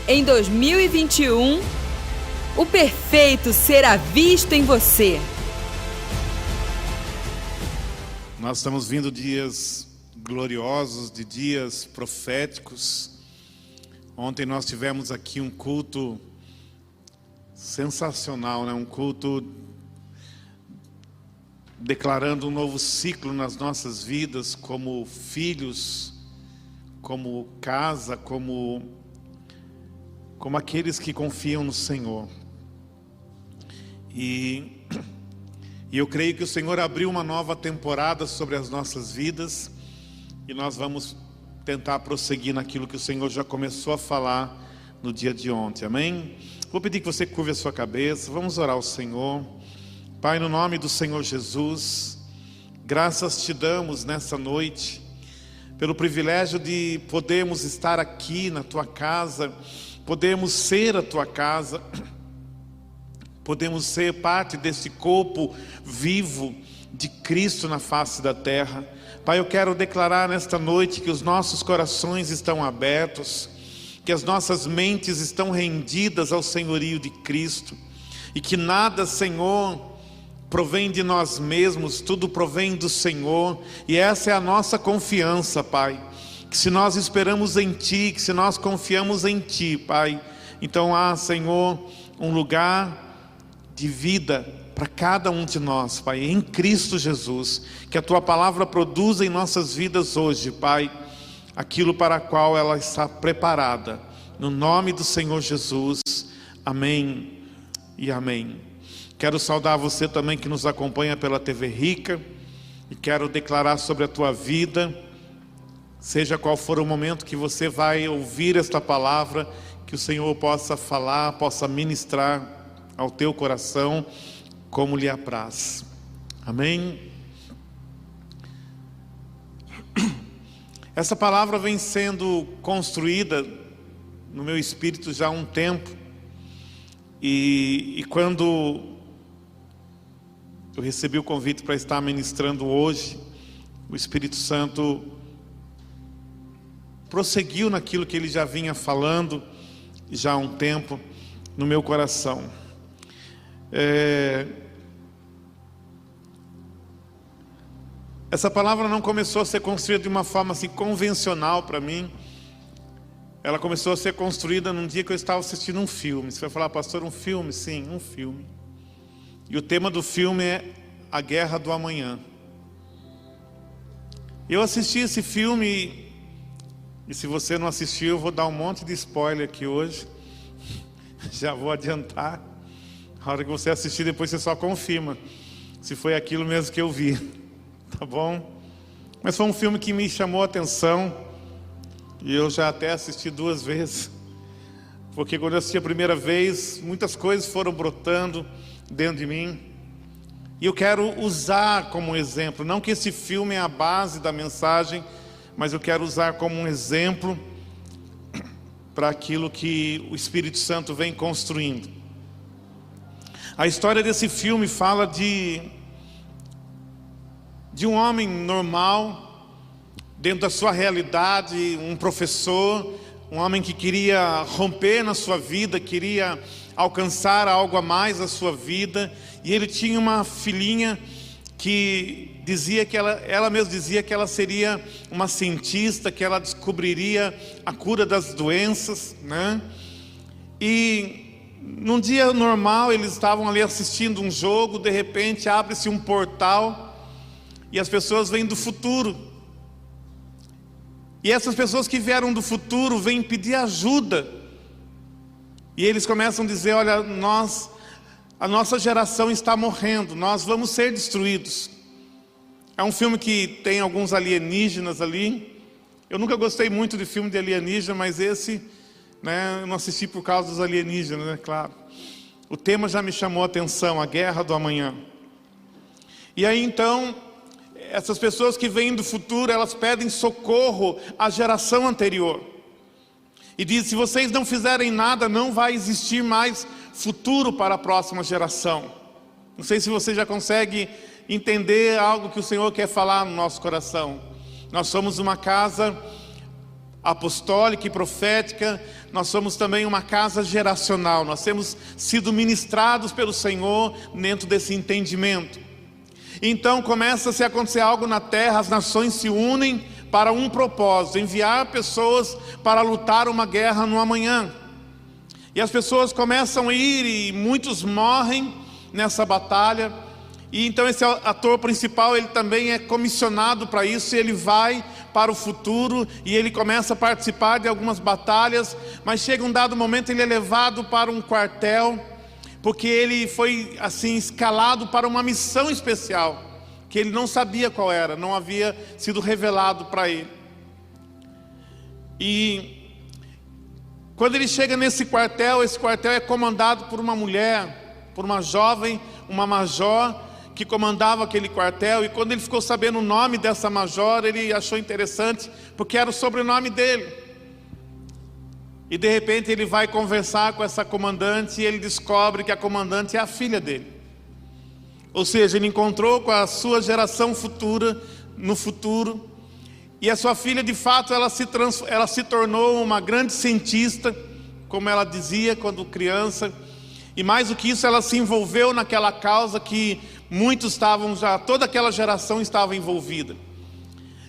Em 2021, o perfeito será visto em você. Nós estamos vindo dias gloriosos, de dias proféticos. Ontem nós tivemos aqui um culto sensacional, né? Um culto declarando um novo ciclo nas nossas vidas, como filhos, como casa, como aqueles que confiam no Senhor. E eu creio que o Senhor abriu uma nova temporada sobre as nossas vidas, e nós vamos tentar prosseguir naquilo que o Senhor já começou a falar no dia de ontem, amém? Vou pedir que você curve a sua cabeça, vamos orar ao Senhor. Pai, no nome do Senhor Jesus, graças te damos nessa noite, pelo privilégio de podermos estar aqui na tua casa, podemos ser a tua casa, podemos ser parte desse corpo vivo de Cristo na face da terra. Pai, eu quero declarar nesta noite que os nossos corações estão abertos, que as nossas mentes estão rendidas ao senhorio de Cristo, e que nada, Senhor, provém de nós mesmos, tudo provém do Senhor, e essa é a nossa confiança, Pai, que se nós esperamos em Ti, que se nós confiamos em Ti, Pai, então há, Senhor, um lugar de vida para cada um de nós, Pai, em Cristo Jesus, que a Tua palavra produza em nossas vidas hoje, Pai, aquilo para o qual ela está preparada, no nome do Senhor Jesus, amém e amém. Quero saudar você também que nos acompanha pela TV Rica, e quero declarar sobre a tua vida, seja qual for o momento que você vai ouvir esta palavra, que o Senhor possa falar, possa ministrar ao teu coração, como lhe apraz. Amém? Essa palavra vem sendo construída no meu espírito já há um tempo, e quando eu recebi o convite para estar ministrando hoje, o Espírito Santo prosseguiu naquilo que ele já vinha falando já há um tempo no meu coração. Essa palavra não começou a ser construída de uma forma assim convencional para mim. Ela começou a ser construída num dia que eu estava assistindo um filme. Você vai falar, pastor, um filme? Sim, um filme. E o tema do filme é A Guerra do Amanhã. Eu assisti esse filme, e se você não assistiu, eu vou dar um monte de spoiler aqui hoje. Já vou adiantar. A hora que você assistir, depois você só confirma se foi aquilo mesmo que eu vi. Tá bom? Mas foi um filme que me chamou a atenção, e eu já até assisti 2 vezes. Porque quando eu assisti a primeira vez, muitas coisas foram brotando dentro de mim, e eu quero usar como exemplo, não que esse filme é a base da mensagem, mas eu quero usar como um exemplo para aquilo que o Espírito Santo vem construindo. A história desse filme fala de um homem normal, dentro da sua realidade, um professor, um homem que queria romper na sua vida, queria alcançar algo a mais na sua vida, e ele tinha uma filhinha que dizia que ela mesma dizia que ela seria uma cientista, que ela descobriria a cura das doenças, né? E num dia normal eles estavam ali assistindo um jogo, de repente abre-se um portal e as pessoas vêm do futuro. E essas pessoas que vieram do futuro vêm pedir ajuda. E eles começam a dizer, olha, a nossa geração está morrendo, nós vamos ser destruídos. É um filme que tem alguns alienígenas ali. Eu nunca gostei muito de filme de alienígena, mas esse, né, eu não assisti por causa dos alienígenas, né, claro. O tema já me chamou a atenção, a guerra do amanhã. E aí então, essas pessoas que vêm do futuro, elas pedem socorro à geração anterior. E diz, se vocês não fizerem nada, não vai existir mais futuro para a próxima geração. Não sei se você já consegue entender algo que o Senhor quer falar no nosso coração. Nós somos uma casa apostólica e profética, nós somos também uma casa geracional. Nós temos sido ministrados pelo Senhor dentro desse entendimento. Então começa-se a acontecer algo na terra, as nações se unem para um propósito: enviar pessoas para lutar uma guerra no amanhã. E as pessoas começam a ir e muitos morrem nessa batalha. E então esse ator principal, ele também é comissionado para isso, e ele vai para o futuro e ele começa a participar de algumas batalhas, mas chega um dado momento, ele é levado para um quartel, porque ele foi assim escalado para uma missão especial, que ele não sabia qual era, não havia sido revelado para ele. E quando ele chega nesse quartel, esse quartel é comandado por uma mulher, por uma jovem, uma major, que comandava aquele quartel. E quando ele ficou sabendo o nome dessa major, ele achou interessante, porque era o sobrenome dele. E de repente ele vai conversar com essa comandante e ele descobre que a comandante é a filha dele. Ou seja, ele encontrou com a sua geração futura, no futuro, e a sua filha, de fato, ela se tornou uma grande cientista, como ela dizia quando criança. E mais do que isso, ela se envolveu naquela causa que muitos estavam já, toda aquela geração estava envolvida.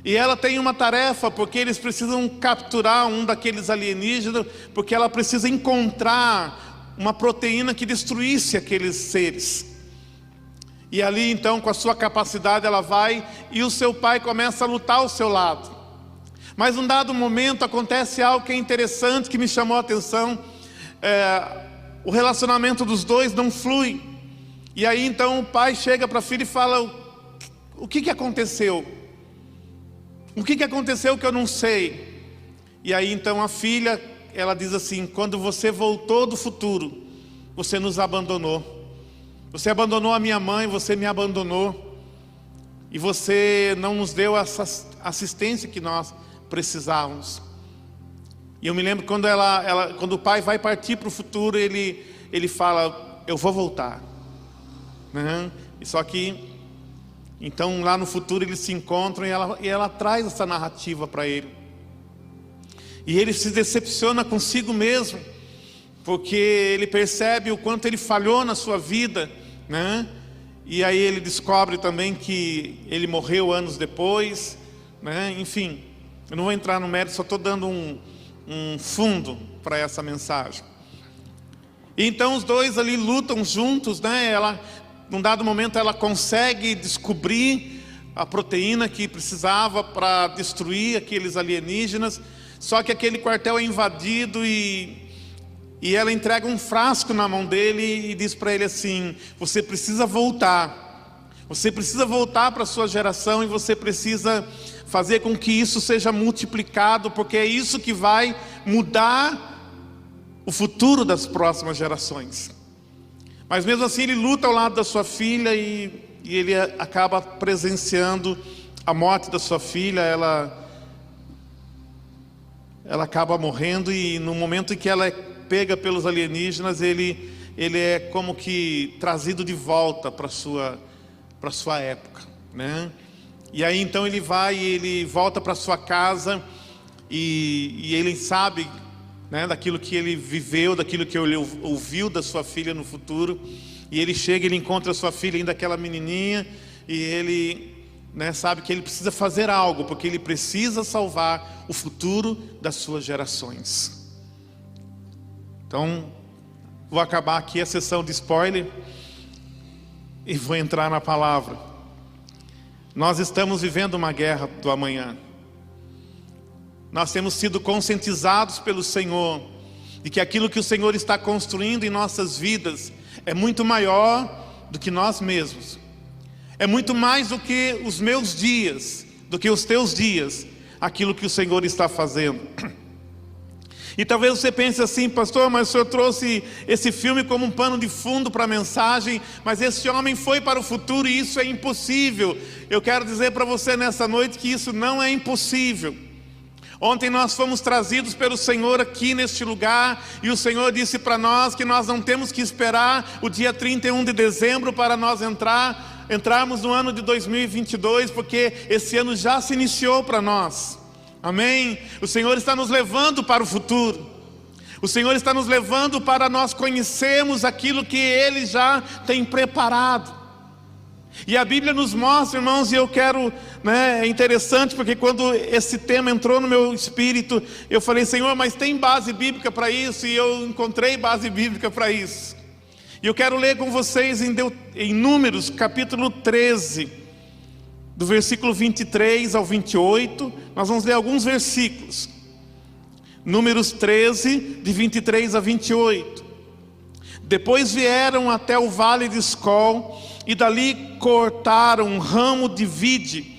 E ela tem uma tarefa, porque eles precisam capturar um daqueles alienígenas, porque ela precisa encontrar uma proteína que destruísse aqueles seres. E ali então, com a sua capacidade, ela vai, e o seu pai começa a lutar ao seu lado. Mas num dado momento acontece algo que é interessante, que me chamou a atenção. O relacionamento dos dois não flui. E aí então o pai chega para a filha e fala: o que aconteceu? O que aconteceu que eu não sei? E aí então a filha, ela diz assim: quando você voltou do futuro, você nos abandonou. Você abandonou a minha mãe, você me abandonou. E você não nos deu essa assistência que nós precisávamos. E eu me lembro quando quando o pai vai partir para o futuro, ele fala: eu vou voltar. E só que então lá no futuro eles se encontram, e ela traz essa narrativa para ele. E ele se decepciona consigo mesmo, porque ele percebe o quanto ele falhou na sua vida, E aí ele descobre também que ele morreu anos depois, Enfim, eu não vou entrar no mérito, só estou dando um fundo para essa mensagem. E então os dois ali lutam juntos, num dado momento ela consegue descobrir a proteína que precisava para destruir aqueles alienígenas. Só que aquele quartel é invadido e ela entrega um frasco na mão dele e diz para ele assim: você precisa voltar. Você precisa voltar para a sua geração, e você precisa fazer com que isso seja multiplicado, porque é isso que vai mudar o futuro das próximas gerações. Mas mesmo assim ele luta ao lado da sua filha, e ele acaba presenciando a morte da sua filha. Ela acaba morrendo, e no momento em que ela é pega pelos alienígenas, ele é como que trazido de volta para a sua época, E aí então ele vai e ele volta para sua casa, e ele sabe, daquilo que ele viveu, daquilo que ele ouviu da sua filha no futuro. E ele chega, ele encontra a sua filha ainda aquela menininha, e ele sabe que ele precisa fazer algo, porque ele precisa salvar o futuro das suas gerações. Então vou acabar aqui a sessão de spoiler e vou entrar na palavra. Nós estamos vivendo uma guerra do amanhã. Nós temos sido conscientizados pelo Senhor de que aquilo que o Senhor está construindo em nossas vidas é muito maior do que nós mesmos. É muito mais do que os meus dias, do que os teus dias, aquilo que o Senhor está fazendo. E talvez você pense assim: pastor, mas o senhor trouxe esse filme como um pano de fundo para a mensagem, mas esse homem foi para o futuro e isso é impossível. Eu quero dizer para você nessa noite que isso não é impossível. Ontem nós fomos trazidos pelo Senhor aqui neste lugar, e o Senhor disse para nós que nós não temos que esperar o dia 31 de dezembro para nós entrarmos no ano de 2022, porque esse ano já se iniciou para nós. Amém? O Senhor está nos levando para o futuro. O Senhor está nos levando para nós conhecermos aquilo que Ele já tem preparado. E a Bíblia nos mostra, irmãos, e eu quero, é interessante porque quando esse tema entrou no meu espírito, eu falei, Senhor, mas tem base bíblica para isso? E eu encontrei base bíblica para isso. E eu quero ler com vocês em Números, capítulo 13, do versículo 23 ao 28, nós vamos ler alguns versículos. Números 13, de 23 a 28. Depois vieram até o vale de Escol, e dali cortaram um ramo de vide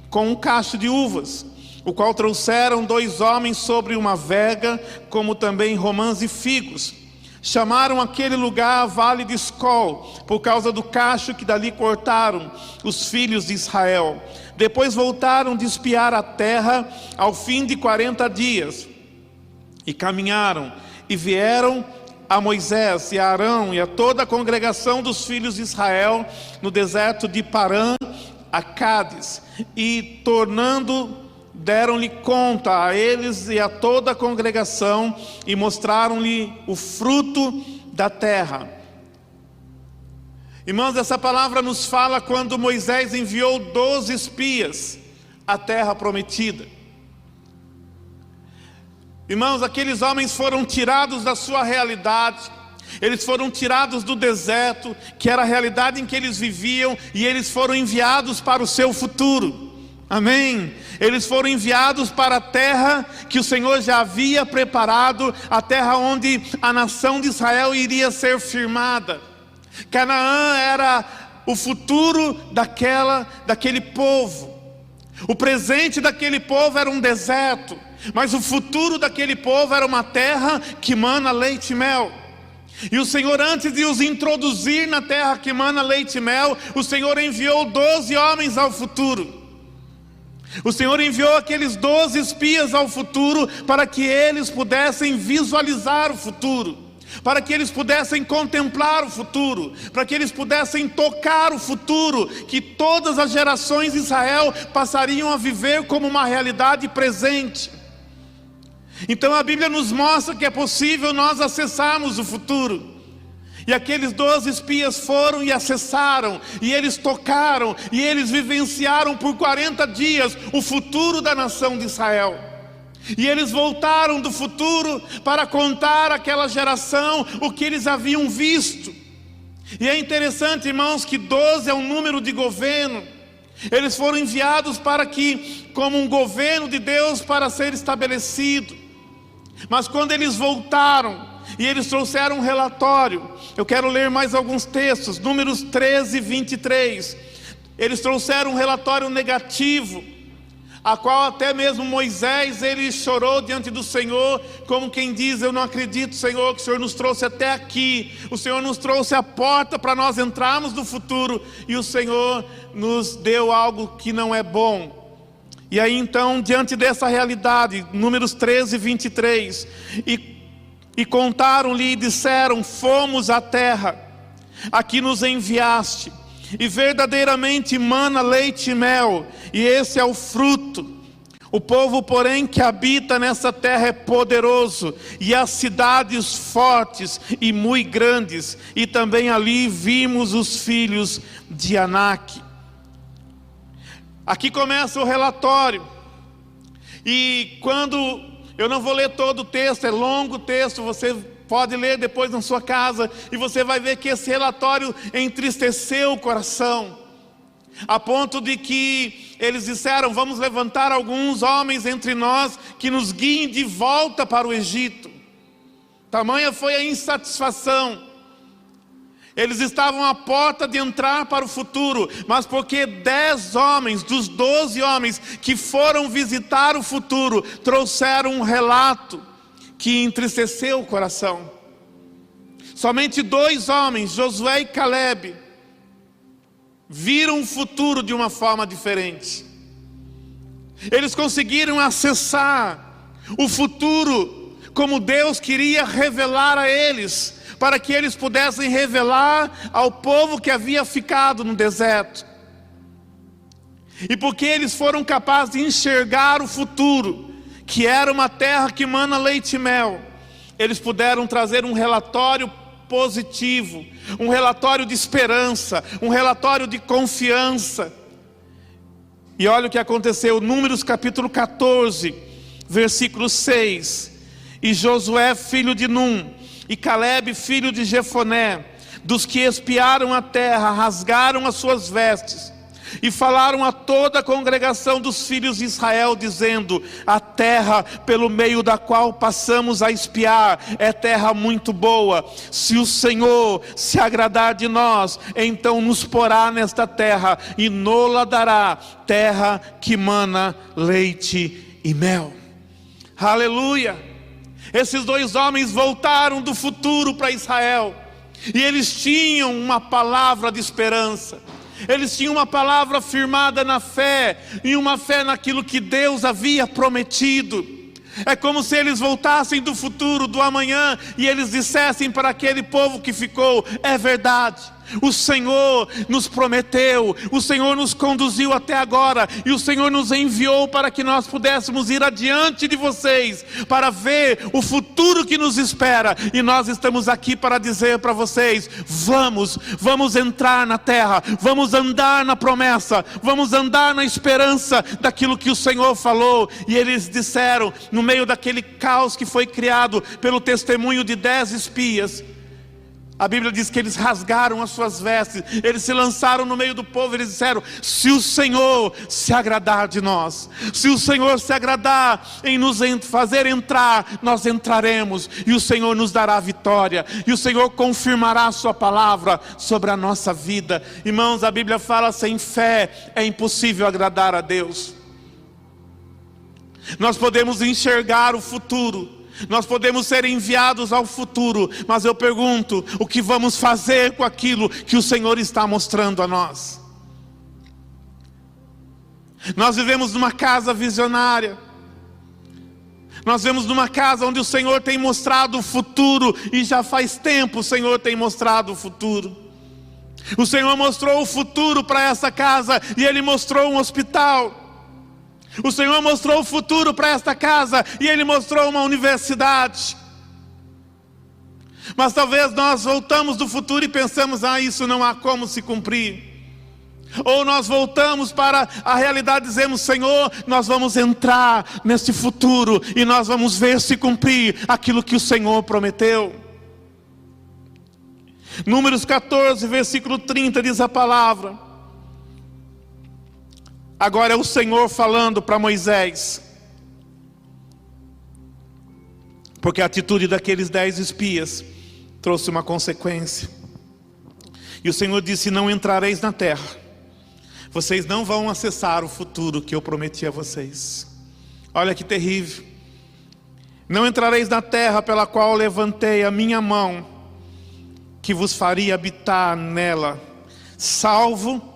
com um cacho de uvas, o qual trouxeram 2 homens sobre uma vega, como também romãs e figos. Chamaram aquele lugar Vale de Escol, por causa do cacho que dali cortaram os filhos de Israel. Depois voltaram de espiar a terra ao fim de 40 dias. E caminharam, e vieram a Moisés e a Arão e a toda a congregação dos filhos de Israel no deserto de Parã, a Cádiz. E tornando, deram-lhe conta a eles e a toda a congregação, e mostraram-lhe o fruto da terra. Irmãos, essa palavra nos fala quando Moisés enviou 12 espias à terra prometida. Irmãos, aqueles homens foram tirados da sua realidade, eles foram tirados do deserto, que era a realidade em que eles viviam, e eles foram enviados para o seu futuro. Amém? Eles foram enviados para a terra que o Senhor já havia preparado, a terra onde a nação de Israel iria ser firmada. Canaã era o futuro daquele povo. O presente daquele povo era um deserto, mas o futuro daquele povo era uma terra que mana leite e mel. E o Senhor, antes de os introduzir na terra que mana leite e mel, o Senhor enviou 12 homens ao futuro. O Senhor enviou aqueles 12 espias ao futuro para que eles pudessem visualizar o futuro, para que eles pudessem contemplar o futuro, para que eles pudessem tocar o futuro, que todas as gerações de Israel passariam a viver como uma realidade presente. Então a Bíblia nos mostra que é possível nós acessarmos o futuro. E aqueles 12 espias foram e acessaram, e eles tocaram, e eles vivenciaram por 40 dias o futuro da nação de Israel. E eles voltaram do futuro para contar àquela geração o que eles haviam visto. E é interessante, irmãos, que 12 é um número de governo. Eles foram enviados para que, como um governo de Deus para ser estabelecido. Mas quando eles voltaram, e eles trouxeram um relatório, eu quero ler mais alguns textos, Números 13, 23. Eles trouxeram um relatório negativo, a qual até mesmo Moisés, ele chorou diante do Senhor, como quem diz, eu não acredito, Senhor, que o Senhor nos trouxe até aqui. O Senhor nos trouxe a porta para nós entrarmos no futuro, e o Senhor nos deu algo que não é bom. E aí então, diante dessa realidade, Números 13, 23, e contaram-lhe e disseram, fomos à terra, a que nos enviaste, e verdadeiramente mana leite e mel, e esse é o fruto. O povo, porém, que habita nessa terra é poderoso, e as cidades fortes e muito grandes, e também ali vimos os filhos de Anak. Aqui começa o relatório, e quando... eu não vou ler todo o texto, é longo o texto, você pode ler depois na sua casa, e você vai ver que esse relatório entristeceu o coração, a ponto de que eles disseram, vamos levantar alguns homens entre nós, que nos guiem de volta para o Egito. Tamanha foi a insatisfação. Eles estavam à porta de entrar para o futuro, mas porque 10 homens, dos 12 homens que foram visitar o futuro, trouxeram um relato que entristeceu o coração. Somente 2 homens, Josué e Caleb, viram o futuro de uma forma diferente. Eles conseguiram acessar o futuro como Deus queria revelar a eles, para que eles pudessem revelar ao povo que havia ficado no deserto. E porque eles foram capazes de enxergar o futuro, que era uma terra que mana leite e mel, eles puderam trazer um relatório positivo, um relatório de esperança, um relatório de confiança. E olha o que aconteceu, Números capítulo 14, versículo 6. E Josué filho de Num, e Calebe filho de Jefoné, dos que espiaram a terra, rasgaram as suas vestes, e falaram a toda a congregação dos filhos de Israel, dizendo: a terra pelo meio da qual passamos a espiar é terra muito boa. Se o Senhor se agradar de nós, então nos porá nesta terra e nola dará, terra que mana leite e mel. Aleluia! Esses dois homens voltaram do futuro para Israel, e eles tinham uma palavra de esperança. Eles tinham uma palavra firmada na fé, e uma fé naquilo que Deus havia prometido. É como se eles voltassem do futuro, do amanhã, e eles dissessem para aquele povo que ficou: é verdade, o Senhor nos prometeu, o Senhor nos conduziu até agora, e o Senhor nos enviou para que nós pudéssemos ir adiante de vocês, para ver o futuro que nos espera. E nós estamos aqui para dizer para vocês: vamos entrar na terra, vamos andar na promessa, vamos andar na esperança daquilo que o Senhor falou. E eles disseram, no meio daquele caos que foi criado pelo testemunho de 10 espias, a Bíblia diz que eles rasgaram as suas vestes, eles se lançaram no meio do povo, eles disseram: se o Senhor se agradar de nós, se o Senhor se agradar em nos fazer entrar, nós entraremos, e o Senhor nos dará a vitória, e o Senhor confirmará a sua palavra sobre a nossa vida. Irmãos, a Bíblia fala: sem fé é impossível agradar a Deus. Nós podemos enxergar o futuro, nós podemos ser enviados ao futuro, mas eu pergunto: o que vamos fazer com aquilo que o Senhor está mostrando a nós? Nós vivemos numa casa visionária, nós vivemos numa casa onde o Senhor tem mostrado o futuro, e já faz tempo o Senhor tem mostrado o futuro. O Senhor mostrou o futuro para essa casa, e Ele mostrou um hospital. O Senhor mostrou o futuro para esta casa, e Ele mostrou uma universidade. Mas talvez nós voltamos do futuro e pensamos: isso não há como se cumprir. Ou nós voltamos para a realidade e dizemos: Senhor, nós vamos entrar nesse futuro, e nós vamos ver se cumprir aquilo que o Senhor prometeu. Números 14, versículo 30, diz a palavra. Agora é o Senhor falando para Moisés, porque a atitude daqueles 10 espias trouxe uma consequência. E o Senhor disse: não entrareis na terra, vocês não vão acessar o futuro que eu prometi a vocês. Olha que terrível. Não entrareis na terra pela qual levantei a minha mão, que vos faria habitar nela, salvo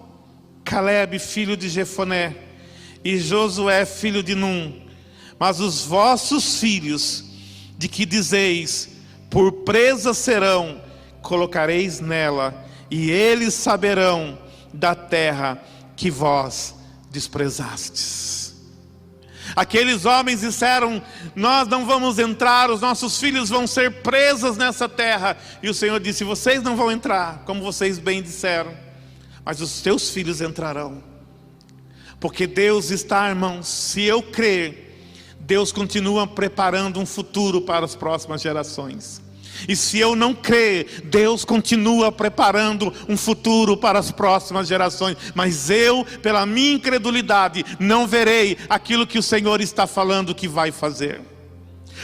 Calebe filho de Jefoné e Josué filho de Num. Mas os vossos filhos, de que dizeis: por presa serão, colocareis nela, e eles saberão da terra que vós desprezastes. Aqueles homens disseram: nós não vamos entrar, os nossos filhos vão ser presos nessa terra. E o Senhor disse: vocês não vão entrar, como vocês bem disseram, mas os teus filhos entrarão. Porque Deus está, irmãos, se eu crer, Deus continua preparando um futuro para as próximas gerações. E se eu não crer, Deus continua preparando um futuro para as próximas gerações. Mas eu, pela minha incredulidade, não verei aquilo que o Senhor está falando que vai fazer.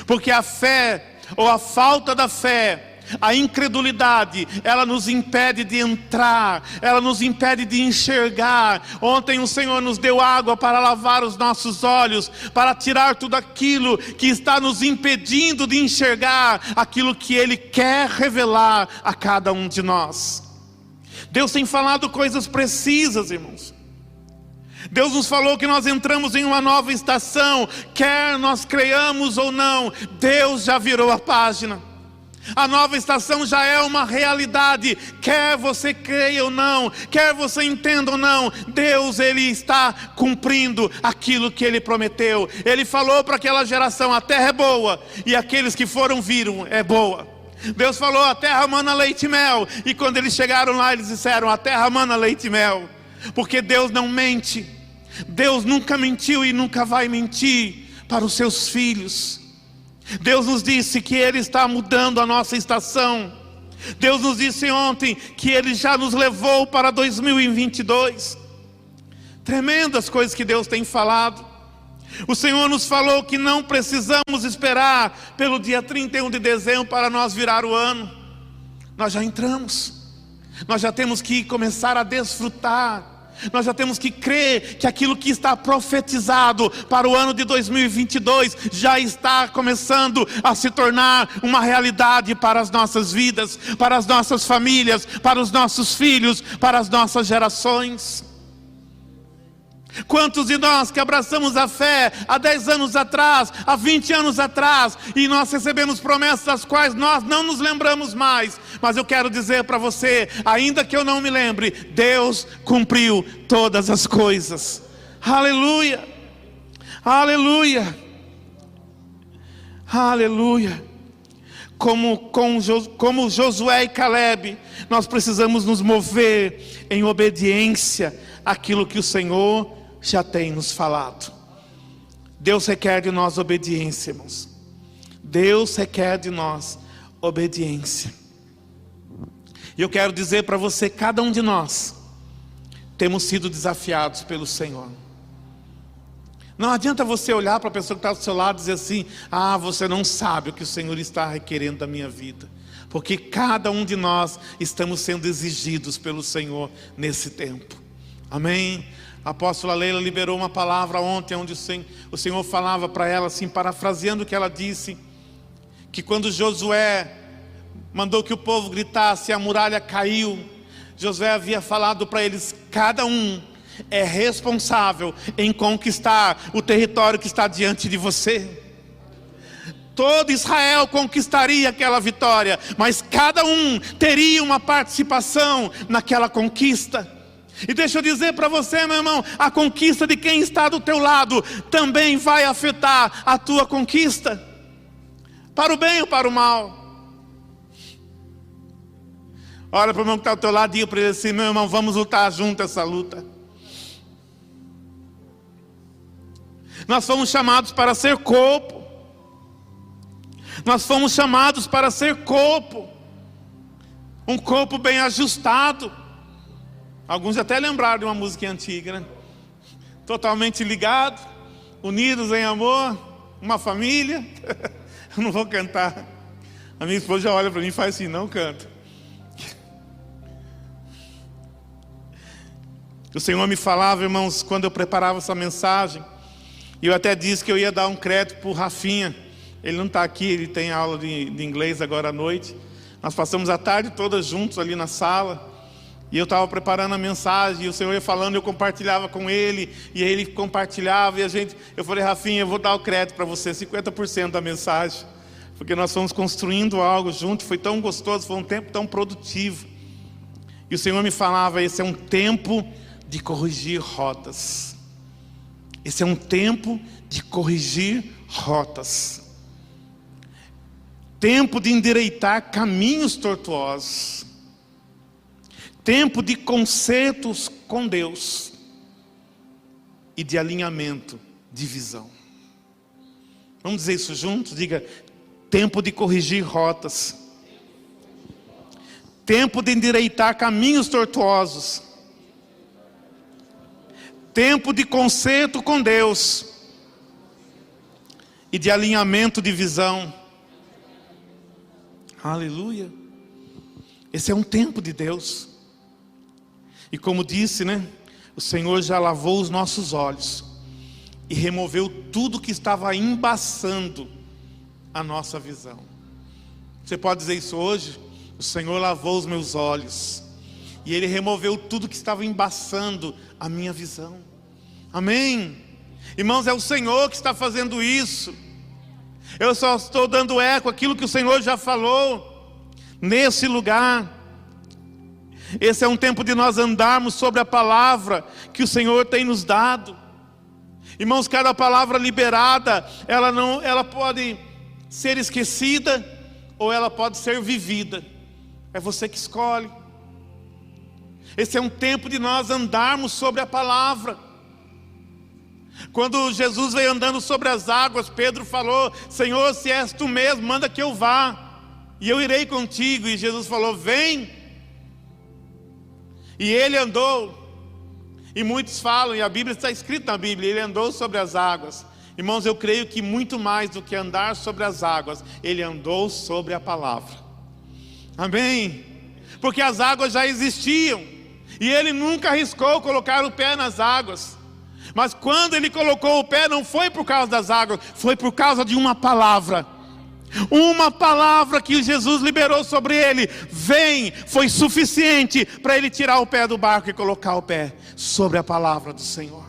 Porque a fé, ou a falta da fé, a incredulidade, ela nos impede de entrar, ela nos impede de enxergar. Ontem o Senhor nos deu água para lavar os nossos olhos, para tirar tudo aquilo que está nos impedindo de enxergar aquilo que Ele quer revelar a cada um de nós. Deus tem falado coisas precisas, irmãos. Deus nos falou que nós entramos em uma nova estação, quer nós creiamos ou não. Deus já virou a página. A nova estação já é uma realidade, quer você creia ou não, quer você entenda ou não. Deus, Ele está cumprindo aquilo que Ele prometeu. Ele falou para aquela geração: a terra é boa, e aqueles que foram viram, é boa. Deus falou: a terra mana leite e mel, e quando eles chegaram lá, eles disseram: a terra mana leite e mel. Porque Deus não mente, Deus nunca mentiu e nunca vai mentir para os seus filhos. Deus nos disse que Ele está mudando a nossa estação. Deus nos disse ontem que Ele já nos levou para 2022. Tremendas coisas que Deus tem falado. O Senhor nos falou que não precisamos esperar pelo dia 31 de dezembro para nós virar o ano. Nós já entramos. Nós já temos que começar a desfrutar. Nós já temos que crer que aquilo que está profetizado para o ano de 2022 já está começando a se tornar uma realidade para as nossas vidas, para as nossas famílias, para os nossos filhos, para as nossas gerações. Quantos de nós que abraçamos a fé há 10 anos atrás, há 20 anos atrás, e nós recebemos promessas das quais nós não nos lembramos mais. Mas eu quero dizer para você, ainda que eu não me lembre, Deus cumpriu todas as coisas. Aleluia, aleluia, aleluia. Como Josué e Caleb, nós precisamos nos mover em obediência àquilo que o Senhor já tem nos falado. Deus requer de nós obediência, irmãos. Deus requer de nós obediência. E eu quero dizer para você, cada um de nós temos sido desafiados pelo Senhor. Não adianta você olhar para a pessoa que está do seu lado e dizer assim: ah, você não sabe o que o Senhor está requerendo da minha vida. Porque cada um de nós estamos sendo exigidos pelo Senhor nesse tempo. Amém? A apóstola Leila liberou uma palavra ontem, onde o Senhor falava para ela, assim, parafraseando o que ela disse, que quando Josué mandou que o povo gritasse, a muralha caiu. Josué havia falado para eles: cada um é responsável em conquistar o território que está diante de você. Todo Israel conquistaria aquela vitória, mas cada um teria uma participação naquela conquista. E deixa eu dizer para você, meu irmão, a conquista de quem está do teu lado também vai afetar a tua conquista, para o bem ou para o mal. Olha para o irmão que está ao teu lado e diga para ele assim: meu irmão, vamos lutar junto essa luta. Nós fomos chamados para ser corpo. Nós fomos chamados para ser corpo. Um corpo bem ajustado. Alguns até lembraram de uma música antiga, né? Totalmente ligado, unidos em amor, uma família. Eu não vou cantar. A minha esposa já olha para mim e faz assim: não canta. O Senhor me falava, irmãos, quando eu preparava essa mensagem, e eu até disse que eu ia dar um crédito para o Rafinha. Ele não está aqui, ele tem aula de inglês agora à noite. Nós passamos a tarde toda juntos ali na sala. E eu estava preparando a mensagem, e o Senhor ia falando, eu compartilhava com ele, e ele compartilhava, e eu falei: Rafinha, eu vou dar o crédito para você, 50% da mensagem, porque nós fomos construindo algo junto, foi tão gostoso, foi um tempo tão produtivo. E o Senhor me falava: esse é um tempo de corrigir rotas. Esse é um tempo de corrigir rotas. Tempo de endireitar caminhos tortuosos. Tempo de concertos com Deus e de alinhamento, de visão. Vamos dizer isso juntos? Diga: tempo de corrigir rotas. Tempo de endireitar caminhos tortuosos. Tempo de concerto com Deus e de alinhamento de visão. Aleluia. Esse é um tempo de Deus. E como disse, né? O Senhor já lavou os nossos olhos e removeu tudo que estava embaçando a nossa visão. Você pode dizer isso hoje? O Senhor lavou os meus olhos e Ele removeu tudo que estava embaçando a minha visão. Amém? Irmãos, é o Senhor que está fazendo isso. Eu só estou dando eco àquilo que o Senhor já falou. nesse lugar. Esse é um tempo de nós andarmos sobre a palavra que o Senhor tem nos dado. Irmãos, cada palavra liberada, ela pode ser esquecida ou ela pode ser vivida. É você que escolhe. Esse é um tempo de nós andarmos sobre a palavra. Quando Jesus veio andando sobre as águas, Pedro falou: Senhor, se és tu mesmo, manda que eu vá, e eu irei contigo. E Jesus falou: vem. E ele andou. E muitos falam, e a Bíblia está escrita na Bíblia, ele andou sobre as águas. Irmãos, eu creio que muito mais do que andar sobre as águas, ele andou sobre a palavra. Amém? Porque as águas já existiam, e ele nunca arriscou colocar o pé nas águas. Mas quando ele colocou o pé, não foi por causa das águas, foi por causa de uma palavra. Uma palavra que Jesus liberou sobre ele, vem, foi suficiente para ele tirar o pé do barco e colocar o pé sobre a palavra do Senhor.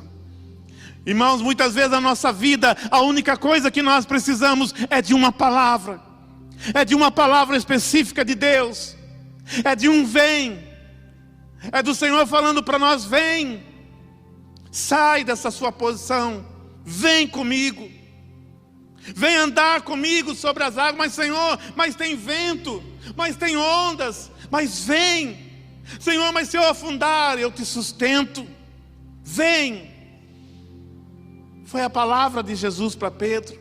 Irmãos, muitas vezes na nossa vida, a única coisa que nós precisamos é de uma palavra. É de uma palavra específica de Deus. É de um vem. É do Senhor falando para nós: vem, sai dessa sua posição, vem comigo. Vem andar comigo sobre as águas. Mas Senhor, mas tem vento, mas tem ondas, mas vem. Senhor, mas se eu afundar, eu te sustento. Vem. Foi a palavra de Jesus para Pedro.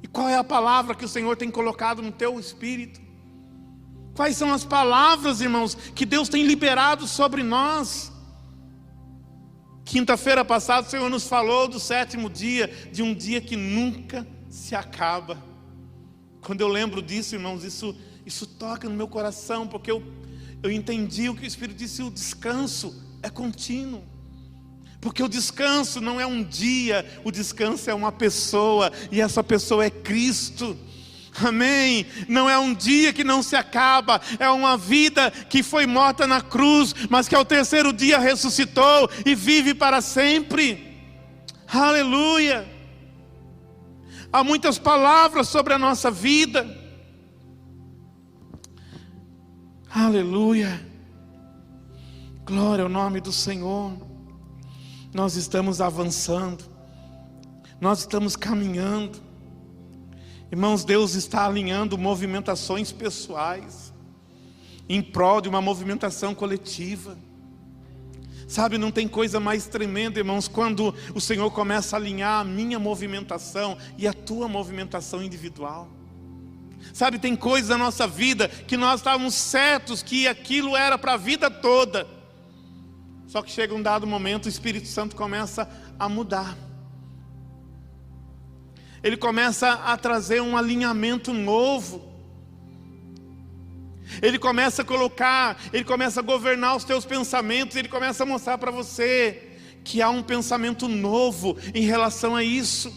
E qual é a palavra que o Senhor tem colocado no teu espírito? Quais são as palavras, irmãos, que Deus tem liberado sobre nós? Quinta-feira passada o Senhor nos falou do 7º dia, de um dia que nunca se acaba. Quando eu lembro disso, irmãos, isso toca no meu coração, porque eu entendi o que o Espírito disse: o descanso é contínuo. Porque o descanso não é um dia, o descanso é uma pessoa, e essa pessoa é Cristo. Amém? Não é um dia que não se acaba, é uma vida que foi morta na cruz, mas que ao 3º dia ressuscitou e vive para sempre. Aleluia! Há muitas palavras sobre a nossa vida. Aleluia! Glória ao nome do Senhor. Nós estamos avançando, nós estamos caminhando. Irmãos, Deus está alinhando movimentações pessoais em prol de uma movimentação coletiva. Sabe, não tem coisa mais tremenda, irmãos, quando o Senhor começa a alinhar a minha movimentação e a tua movimentação individual. Sabe, tem coisas na nossa vida que nós estávamos certos que aquilo era para a vida toda. Só que chega um dado momento, o Espírito Santo começa a mudar. Ele começa a trazer um alinhamento novo. Ele começa a colocar, ele começa a governar os teus pensamentos. Ele começa a mostrar para você que há um pensamento novo em relação a isso.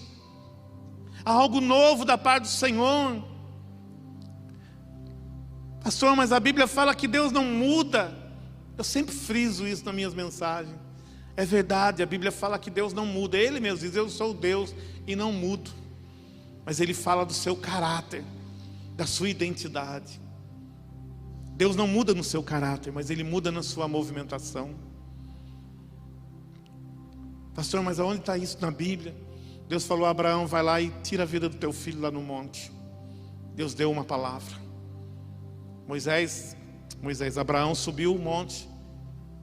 Há algo novo da parte do Senhor. Pastor, mas a Bíblia fala que Deus não muda. Eu sempre friso isso nas minhas mensagens. É verdade, a Bíblia fala que Deus não muda. Ele mesmo diz: eu sou Deus e não mudo. Mas Ele fala do seu caráter, da sua identidade. Deus não muda no seu caráter, mas Ele muda na sua movimentação. Pastor, mas aonde está isso na Bíblia? Deus falou: Abraão, vai lá e tira a vida do teu filho lá no monte. Deus deu uma palavra. Abraão subiu o monte.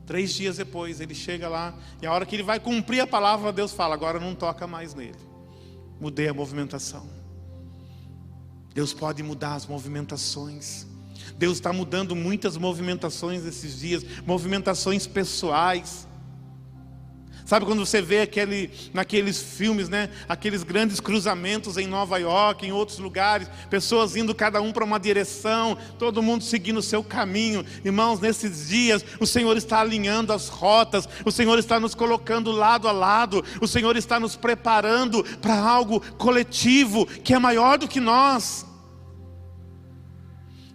3 dias depois ele chega lá, e a hora que ele vai cumprir a palavra, Deus fala: agora não toca mais nele. Mudei a movimentação. Deus pode mudar as movimentações. Deus está mudando muitas movimentações esses dias, movimentações pessoais. Sabe quando você vê naqueles filmes, né? Aqueles grandes cruzamentos em Nova York, em outros lugares, pessoas indo cada um para uma direção, todo mundo seguindo o seu caminho. Irmãos, nesses dias o Senhor está alinhando as rotas, o Senhor está nos colocando lado a lado, o Senhor está nos preparando para algo coletivo que é maior do que nós.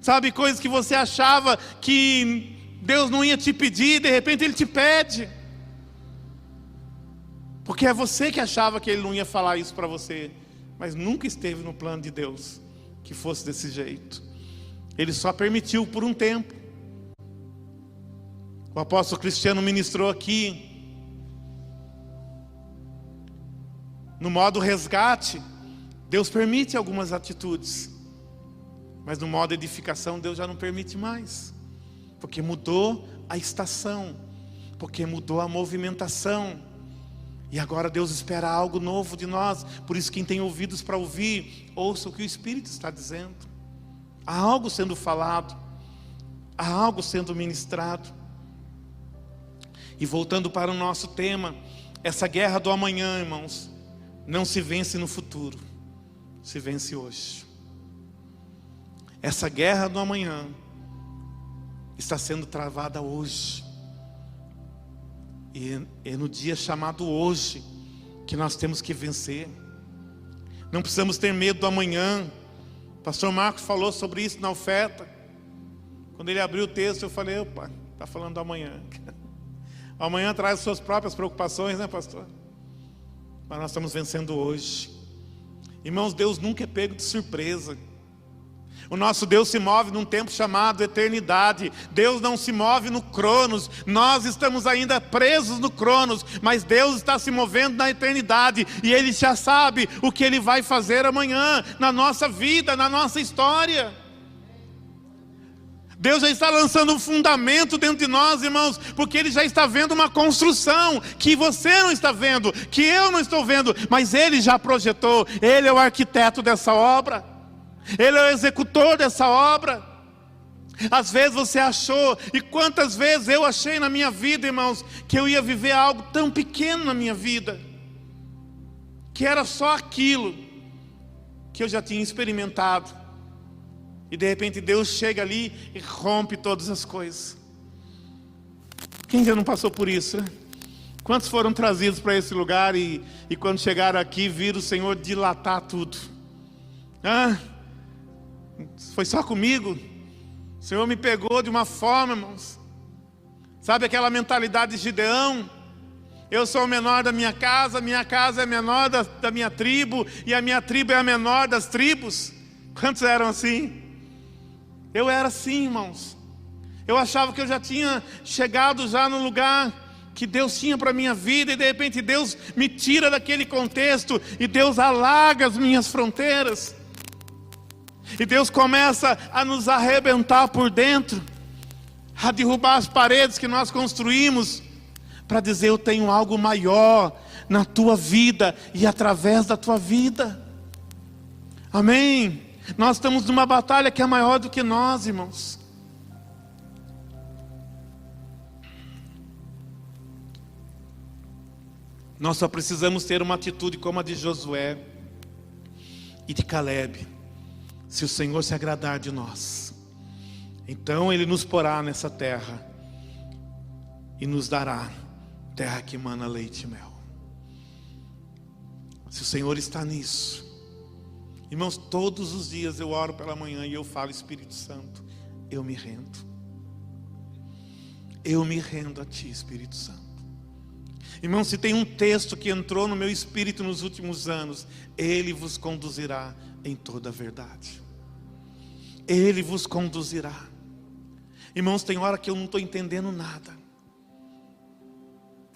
Sabe, coisas que você achava que Deus não ia te pedir, de repente Ele te pede. Porque é você que achava que Ele não ia falar isso para você, mas nunca esteve no plano de Deus que fosse desse jeito. Ele só permitiu por um tempo. O apóstolo Cristiano ministrou aqui, no modo resgate, Deus permite algumas atitudes, mas no modo edificação Deus já não permite mais, porque mudou a estação, porque mudou a movimentação, e agora Deus espera algo novo de nós. Por isso, quem tem ouvidos para ouvir, ouça o que o Espírito está dizendo. Há algo sendo falado, há algo sendo ministrado. E voltando para o nosso tema, essa guerra do amanhã, irmãos, não se vence no futuro, se vence hoje. Essa guerra do amanhã está sendo travada hoje. E é no dia chamado hoje que nós temos que vencer. Não precisamos ter medo do amanhã. O pastor Marcos falou sobre isso na oferta. Quando ele abriu o texto, eu falei: opa, está falando do amanhã. O amanhã traz suas próprias preocupações, né, pastor? Mas nós estamos vencendo hoje. Irmãos, Deus nunca é pego de surpresa. O nosso Deus se move num tempo chamado eternidade. Deus não se move no Cronos. Nós estamos ainda presos no Cronos, mas Deus está se movendo na eternidade. E Ele já sabe o que Ele vai fazer amanhã, na nossa vida, na nossa história. Deus já está lançando um fundamento dentro de nós, irmãos, porque Ele já está vendo uma construção que você não está vendo, que eu não estou vendo, mas Ele já projetou. Ele é o arquiteto dessa obra, Ele é o executor dessa obra. Às vezes você achou, e quantas vezes eu achei na minha vida, irmãos, que eu ia viver algo tão pequeno na minha vida, que era só aquilo que eu já tinha experimentado. E de repente Deus chega ali e rompe todas as coisas. Quem já não passou por isso, né? Quantos foram trazidos para esse lugar e quando chegaram aqui viram o Senhor dilatar tudo? Foi só comigo? O Senhor me pegou de uma forma, irmãos. Sabe aquela mentalidade de Gideão? Eu sou o menor da minha casa é a menor da minha tribo, e a minha tribo é a menor das tribos. Quantos eram assim? Eu era assim, irmãos. Eu achava que eu já tinha chegado já no lugar que Deus tinha para a minha vida, e de repente Deus me tira daquele contexto, e Deus alarga as minhas fronteiras, e Deus começa a nos arrebentar por dentro, a derrubar as paredes que nós construímos, para dizer: eu tenho algo maior na tua vida e através da tua vida. Amém? Nós estamos numa batalha que é maior do que nós, irmãos. Nós só precisamos ter uma atitude como a de Josué e de Calebe. Se o Senhor se agradar de nós, então Ele nos porá nessa terra e nos dará terra que emana leite e mel. Se o Senhor está nisso, irmãos, todos os dias eu oro pela manhã e eu falo: Espírito Santo, eu me rendo. Eu me rendo a Ti, Espírito Santo. Irmãos, se tem um texto que entrou no meu espírito nos últimos anos: Ele vos conduzirá em toda a verdade. Ele vos conduzirá. Irmãos, tem hora que eu não estou entendendo nada.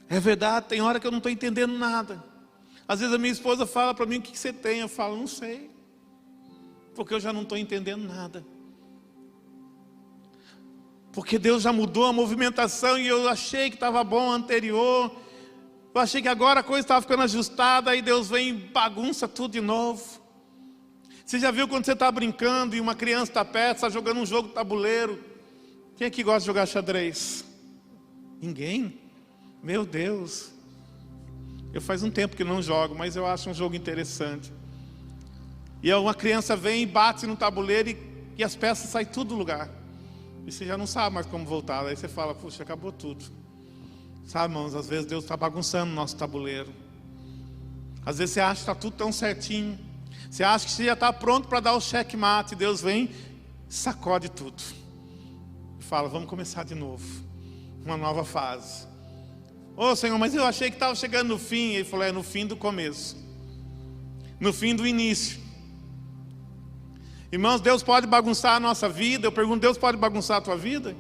É verdade, tem hora que eu não estou entendendo nada. Às vezes a minha esposa fala para mim: o que você tem? Eu falo: não sei, porque eu já não estou entendendo nada. Porque Deus já mudou a movimentação, e eu achei que estava bom anterior. Eu achei que agora a coisa estava ficando ajustada, aí Deus vem e bagunça tudo de novo. Você já viu quando você está brincando e uma criança está perto, está jogando um jogo de tabuleiro? Quem aqui gosta de jogar xadrez? Ninguém? Meu Deus. Eu faz um tempo que não jogo, mas eu acho um jogo interessante. E uma criança vem e bate no tabuleiro e as peças saem tudo do lugar. E você já não sabe mais como voltar. Aí você fala: puxa, acabou tudo. Sabe, irmãos, às vezes Deus está bagunçando o nosso tabuleiro. Às vezes você acha que está tudo tão certinho. Você acha que você já está pronto para dar o checkmate. E Deus vem, sacode tudo. E fala: vamos começar de novo. Uma nova fase. Ô Senhor, mas eu achei que estava chegando no fim. Ele falou: é no fim do começo. No fim do início. Irmãos, Deus pode bagunçar a nossa vida. Eu pergunto, Deus pode bagunçar a tua vida?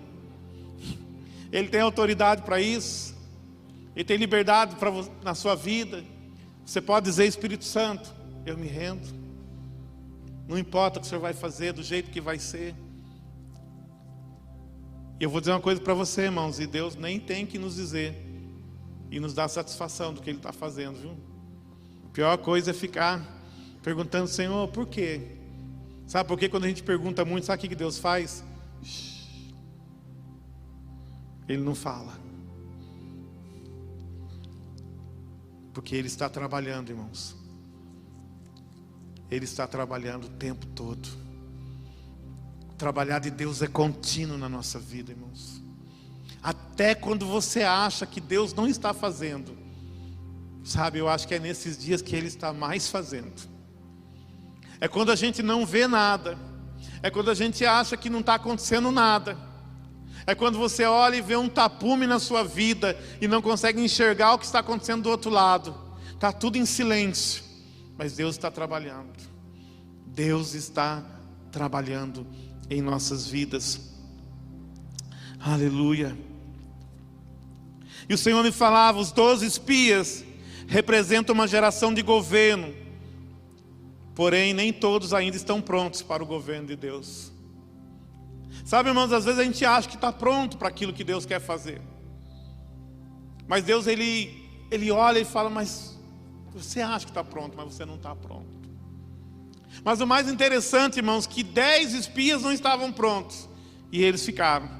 Ele tem autoridade para isso. Ele tem liberdade na sua vida. Você pode dizer, Espírito Santo, eu me rendo. Não importa o que o Senhor vai fazer, do jeito que vai ser. E eu vou dizer uma coisa para você, irmãos, e Deus nem tem que nos dizer e nos dar satisfação do que Ele está fazendo, viu? A pior coisa é ficar perguntando, Senhor, por quê? Sabe por quê? Quando a gente pergunta muito, sabe o que Deus faz? Ele não fala. Porque Ele está trabalhando, irmãos. Ele está trabalhando o tempo todo. O trabalhar de Deus é contínuo na nossa vida, irmãos. Até quando você acha que Deus não está fazendo, sabe, eu acho que é nesses dias que Ele está mais fazendo. É quando a gente não vê nada. É quando a gente acha que não está acontecendo nada. É quando você olha e vê um tapume na sua vida e não consegue enxergar o que está acontecendo do outro lado. Está tudo em silêncio. Mas Deus está trabalhando. Deus está trabalhando em nossas vidas. Aleluia. E o Senhor me falava, os 12 espias representam uma geração de governo. Porém, nem todos ainda estão prontos para o governo de Deus. Sabe, irmãos, às vezes a gente acha que está pronto para aquilo que Deus quer fazer. Mas Deus, Ele olha e fala, mas você acha que está pronto, mas você não está pronto. Mas o mais interessante, irmãos, que 10 espias não estavam prontos. E eles ficaram.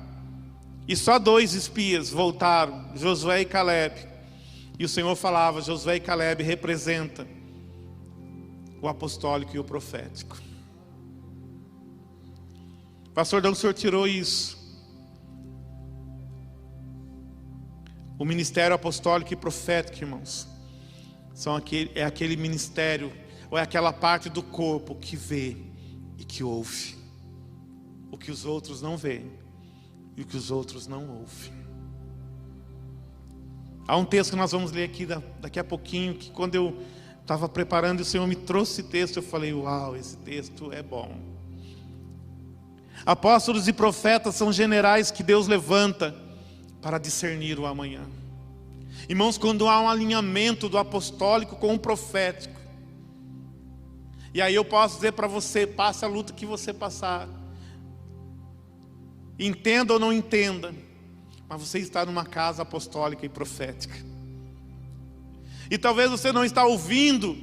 E só 2 espias voltaram, Josué e Calebe. E o Senhor falava, Josué e Calebe representam o apostólico e o profético. Pastor, de onde o Senhor tirou isso? O ministério apostólico e profético, irmãos, é aquele ministério, ou é aquela parte do corpo que vê e que ouve o que os outros não veem e o que os outros não ouvem. Há um texto que nós vamos ler aqui daqui a pouquinho, que quando eu estava preparando, o Senhor me trouxe esse texto, eu falei, uau, esse texto é bom. Apóstolos e profetas são generais que Deus levanta para discernir o amanhã. Irmãos, quando há um alinhamento do apostólico com o profético, e aí eu posso dizer para você, passe a luta que você passar, entenda ou não entenda, mas você está numa casa apostólica e profética. E talvez você não está ouvindo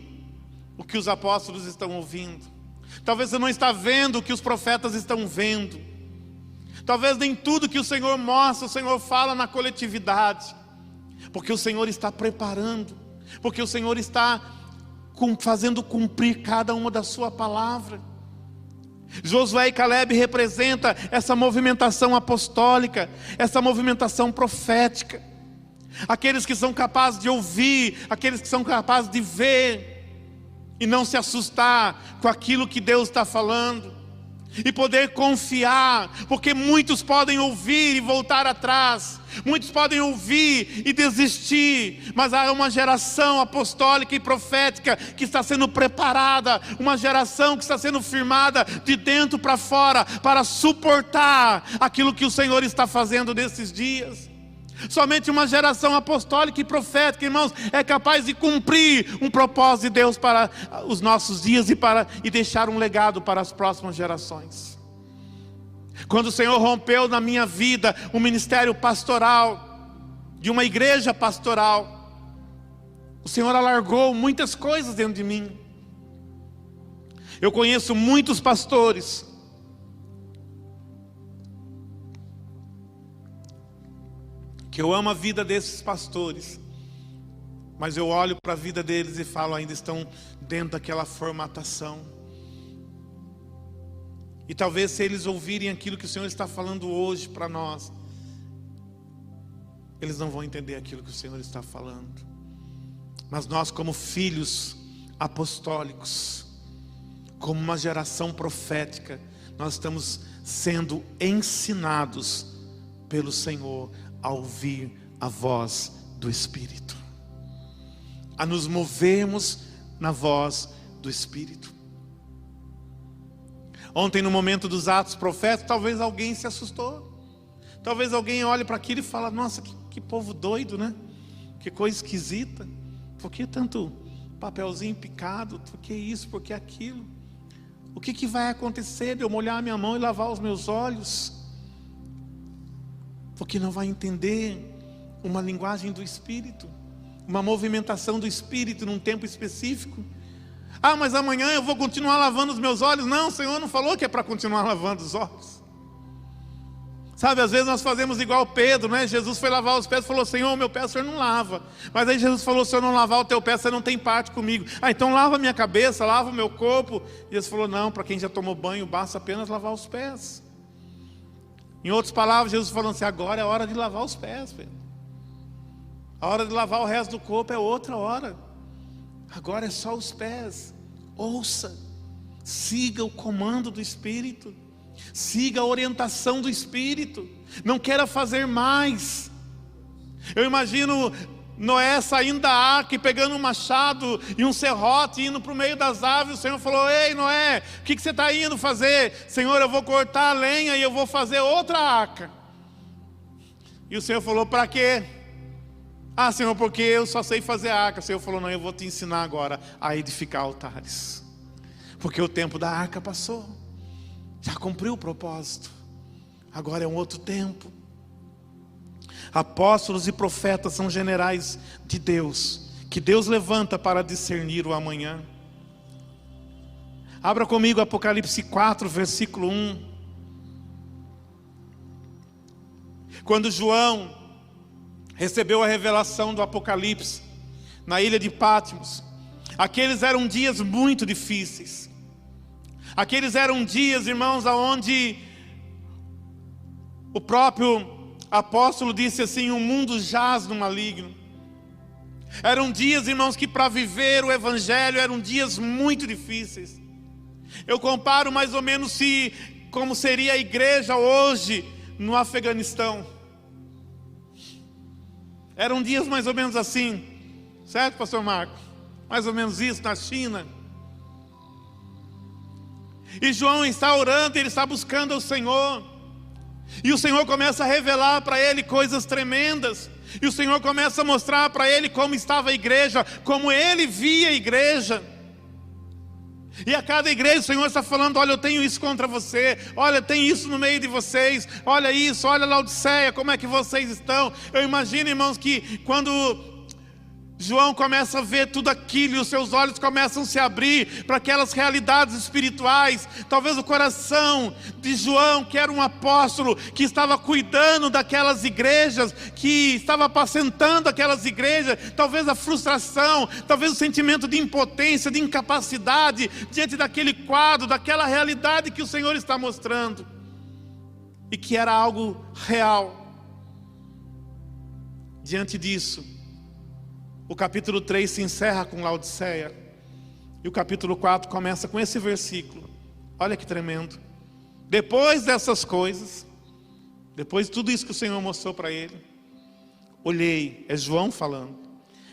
o que os apóstolos estão ouvindo. Talvez você não está vendo o que os profetas estão vendo. Talvez nem tudo que o Senhor mostra, o Senhor fala na coletividade. Porque o Senhor está preparando. Porque o Senhor está fazendo cumprir cada uma da sua palavra. Josué e Calebe representam essa movimentação apostólica, essa movimentação profética. Aqueles que são capazes de ouvir, aqueles que são capazes de ver e não se assustar com aquilo que Deus está falando, e poder confiar, porque muitos podem ouvir e voltar atrás, muitos podem ouvir e desistir, mas há uma geração apostólica e profética que está sendo preparada, uma geração que está sendo firmada de dentro para fora, para suportar aquilo que o Senhor está fazendo nesses dias. Somente uma geração apostólica e profética, irmãos, é capaz de cumprir um propósito de Deus para os nossos dias e deixar um legado para as próximas gerações. Quando o Senhor rompeu na minha vida o ministério pastoral, de uma igreja pastoral, o Senhor alargou muitas coisas dentro de mim. Eu conheço muitos pastores que eu amo a vida desses pastores, mas eu olho para a vida deles e falo, ainda estão dentro daquela formatação. E talvez se eles ouvirem aquilo que o Senhor está falando hoje para nós, eles não vão entender aquilo que o Senhor está falando. Mas nós, como filhos apostólicos, como uma geração profética, nós estamos sendo ensinados pelo Senhor a ouvir a voz do Espírito, a nos movermos na voz do Espírito. Ontem, no momento dos atos proféticos, talvez alguém se assustou. Talvez alguém olhe para aquilo e fale: nossa, que povo doido, né? Que coisa esquisita. Por que tanto papelzinho picado? Por que isso? Por que aquilo? O que vai acontecer de eu molhar a minha mão e lavar os meus olhos? Porque não vai entender uma linguagem do Espírito, uma movimentação do Espírito num tempo específico. Ah, mas amanhã eu vou continuar lavando os meus olhos. Não, o Senhor não falou que é para continuar lavando os olhos. Sabe, às vezes nós fazemos igual Pedro, né? Jesus foi lavar os pés e falou: Senhor, meu pé o Senhor não lava. Mas aí Jesus falou: se eu não lavar o teu pé, você não tem parte comigo. Ah, então lava a minha cabeça, lava o meu corpo. E Jesus falou: não, para quem já tomou banho, basta apenas lavar os pés. Em outras palavras, Jesus falando assim: agora é a hora de lavar os pés, Pedro. A hora de lavar o resto do corpo é outra hora. Agora é só os pés. Ouça, siga o comando do Espírito, siga a orientação do Espírito. Não queira fazer mais. Eu imagino Noé saindo da arca e pegando um machado e um serrote, indo para o meio das aves. O Senhor falou: ei Noé, o que você está indo fazer? Senhor, eu vou cortar a lenha e eu vou fazer outra arca. E o Senhor falou: para quê? Ah, Senhor, porque eu só sei fazer arca. O Senhor falou: não, eu vou te ensinar agora a edificar altares. Porque o tempo da arca passou. Já cumpriu o propósito. Agora é um outro tempo. Apóstolos e profetas são generais de Deus, que Deus levanta para discernir o amanhã. Abra comigo Apocalipse 4, versículo 1. Quando João recebeu a revelação do Apocalipse na ilha de Patmos, aqueles eram dias muito difíceis. Aqueles eram dias, irmãos, aonde o próprio apóstolo disse assim: o mundo jaz no maligno. Eram dias, irmãos, que para viver o evangelho eram dias muito difíceis. Eu comparo mais ou menos como seria a igreja hoje no Afeganistão. Eram dias mais ou menos assim, certo, pastor Marco? Mais ou menos isso na China. E João está orando, ele está buscando o Senhor. E o Senhor começa a revelar para ele coisas tremendas. E o Senhor começa a mostrar para ele como estava a igreja, como ele via a igreja. E a cada igreja o Senhor está falando: olha, eu tenho isso contra você. Olha, tem isso no meio de vocês. Olha isso, olha Laodiceia, como é que vocês estão. Eu imagino, irmãos, que quando João começa a ver tudo aquilo e os seus olhos começam a se abrir para aquelas realidades espirituais. Talvez o coração de João, que era um apóstolo, que estava cuidando daquelas igrejas, que estava apacentando aquelas igrejas, talvez a frustração, talvez o sentimento de impotência, de incapacidade, diante daquele quadro, daquela realidade que o Senhor está mostrando, e que era algo real. Diante disso, o capítulo 3 se encerra com Laodiceia. E o capítulo 4 começa com esse versículo. Olha que tremendo. Depois dessas coisas, depois de tudo isso que o Senhor mostrou para ele, olhei, é João falando,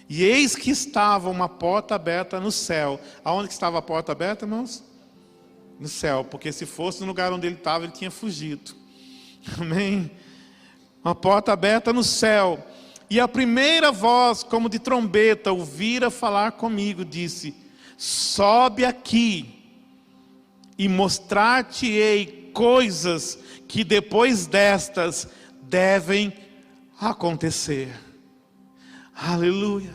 e eis que estava uma porta aberta no céu. Aonde que estava a porta aberta, irmãos? No céu, porque se fosse no lugar onde ele estava, ele tinha fugido. Amém? Uma porta aberta no céu. E a primeira voz, como de trombeta, ouvira falar comigo, disse: sobe aqui e mostrar-te-ei coisas que depois destas devem acontecer. Aleluia.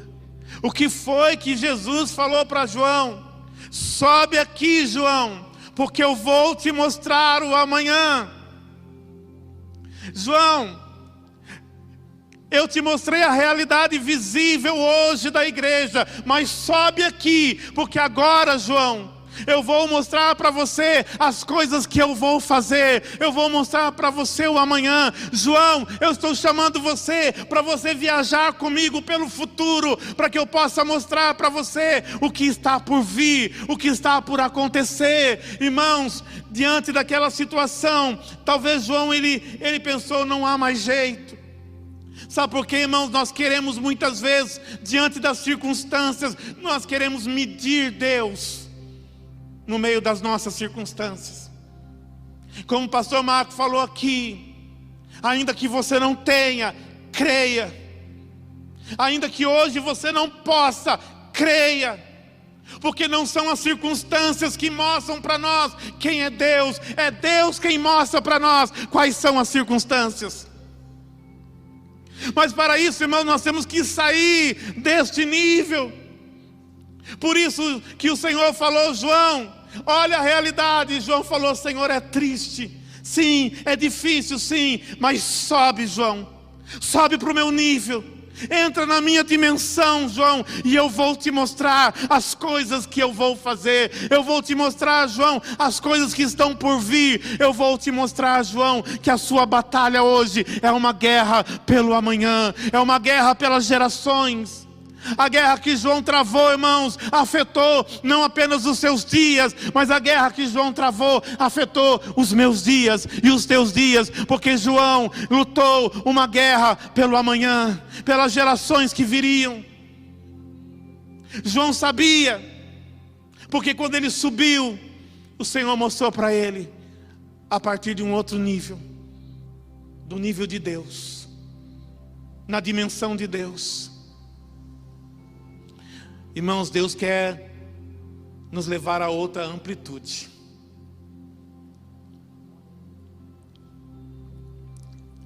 O que foi que Jesus falou para João? Sobe aqui, João, porque eu vou te mostrar o amanhã. João, eu te mostrei a realidade visível hoje da igreja, mas sobe aqui, porque agora, João, eu vou mostrar para você as coisas que eu vou fazer. Eu vou mostrar para você o amanhã. João, eu estou chamando você para você viajar comigo pelo futuro, para que eu possa mostrar para você o que está por vir, o que está por acontecer. Irmãos, diante daquela situação, talvez João ele pensou: não há mais jeito. Sabe por quê, irmãos? Nós queremos muitas vezes, diante das circunstâncias, nós queremos medir Deus no meio das nossas circunstâncias. Como o pastor Marco falou aqui, ainda que você não tenha, creia. Ainda que hoje você não possa, creia. Porque não são as circunstâncias que mostram para nós quem é Deus quem mostra para nós quais são as circunstâncias. Mas para isso, irmãos, nós temos que sair deste nível. Por isso que o Senhor falou, João, olha a realidade. João falou, Senhor, é triste, sim, é difícil, sim, mas sobe, João, sobe para o meu nível. Entra na minha dimensão, João, e eu vou te mostrar as coisas que eu vou fazer. Eu vou te mostrar, João, as coisas que estão por vir. Eu vou te mostrar, João, que a sua batalha hoje é uma guerra pelo amanhã, é uma guerra pelas gerações. A guerra que João travou, irmãos, afetou não apenas os seus dias, mas a guerra que João travou afetou os meus dias e os teus dias, porque João lutou uma guerra pelo amanhã, pelas gerações que viriam. João sabia, porque quando ele subiu, o Senhor mostrou para ele, a partir de um outro nível, do nível de Deus, na dimensão de Deus. Irmãos, Deus quer nos levar a outra amplitude.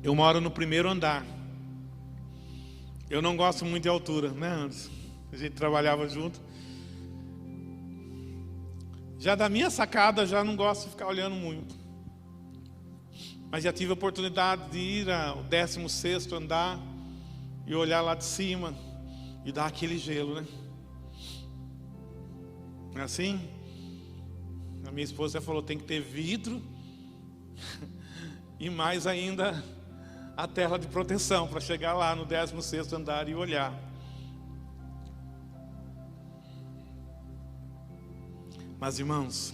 Eu moro no primeiro andar. Eu não gosto muito de altura, né, Anderson? A gente trabalhava junto. Já da minha sacada, já não gosto de ficar olhando muito. Mas já tive a oportunidade de ir ao 16º andar e olhar lá de cima e dar aquele gelo, né? Assim, a minha esposa falou, tem que ter vidro e mais ainda a tela de proteção para chegar lá no 16º andar e olhar. Mas, irmãos,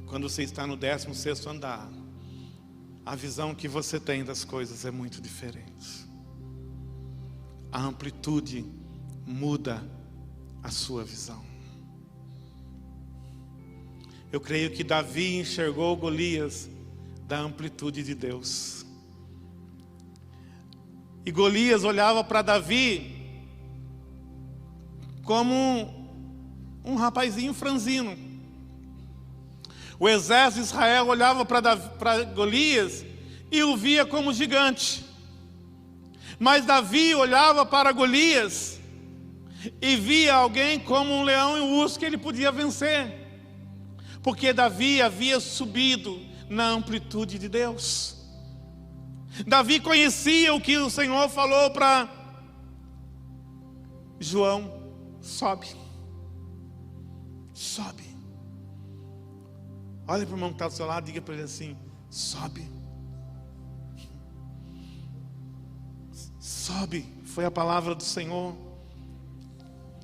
quando você está no 16º andar, a visão que você tem das coisas é muito diferente. A amplitude muda a sua visão. Eu creio que Davi enxergou Golias da amplitude de Deus. E Golias olhava para Davi como um rapazinho franzino. O exército de Israel olhava para Golias e o via como gigante. Mas Davi olhava para Golias e via alguém como um leão e um urso que ele podia vencer. Porque Davi havia subido na amplitude de Deus. Davi conhecia o que o Senhor falou para João: sobe, sobe. Olha para o irmão que está do seu lado, diga para ele assim: sobe. Sobe, foi a palavra do Senhor.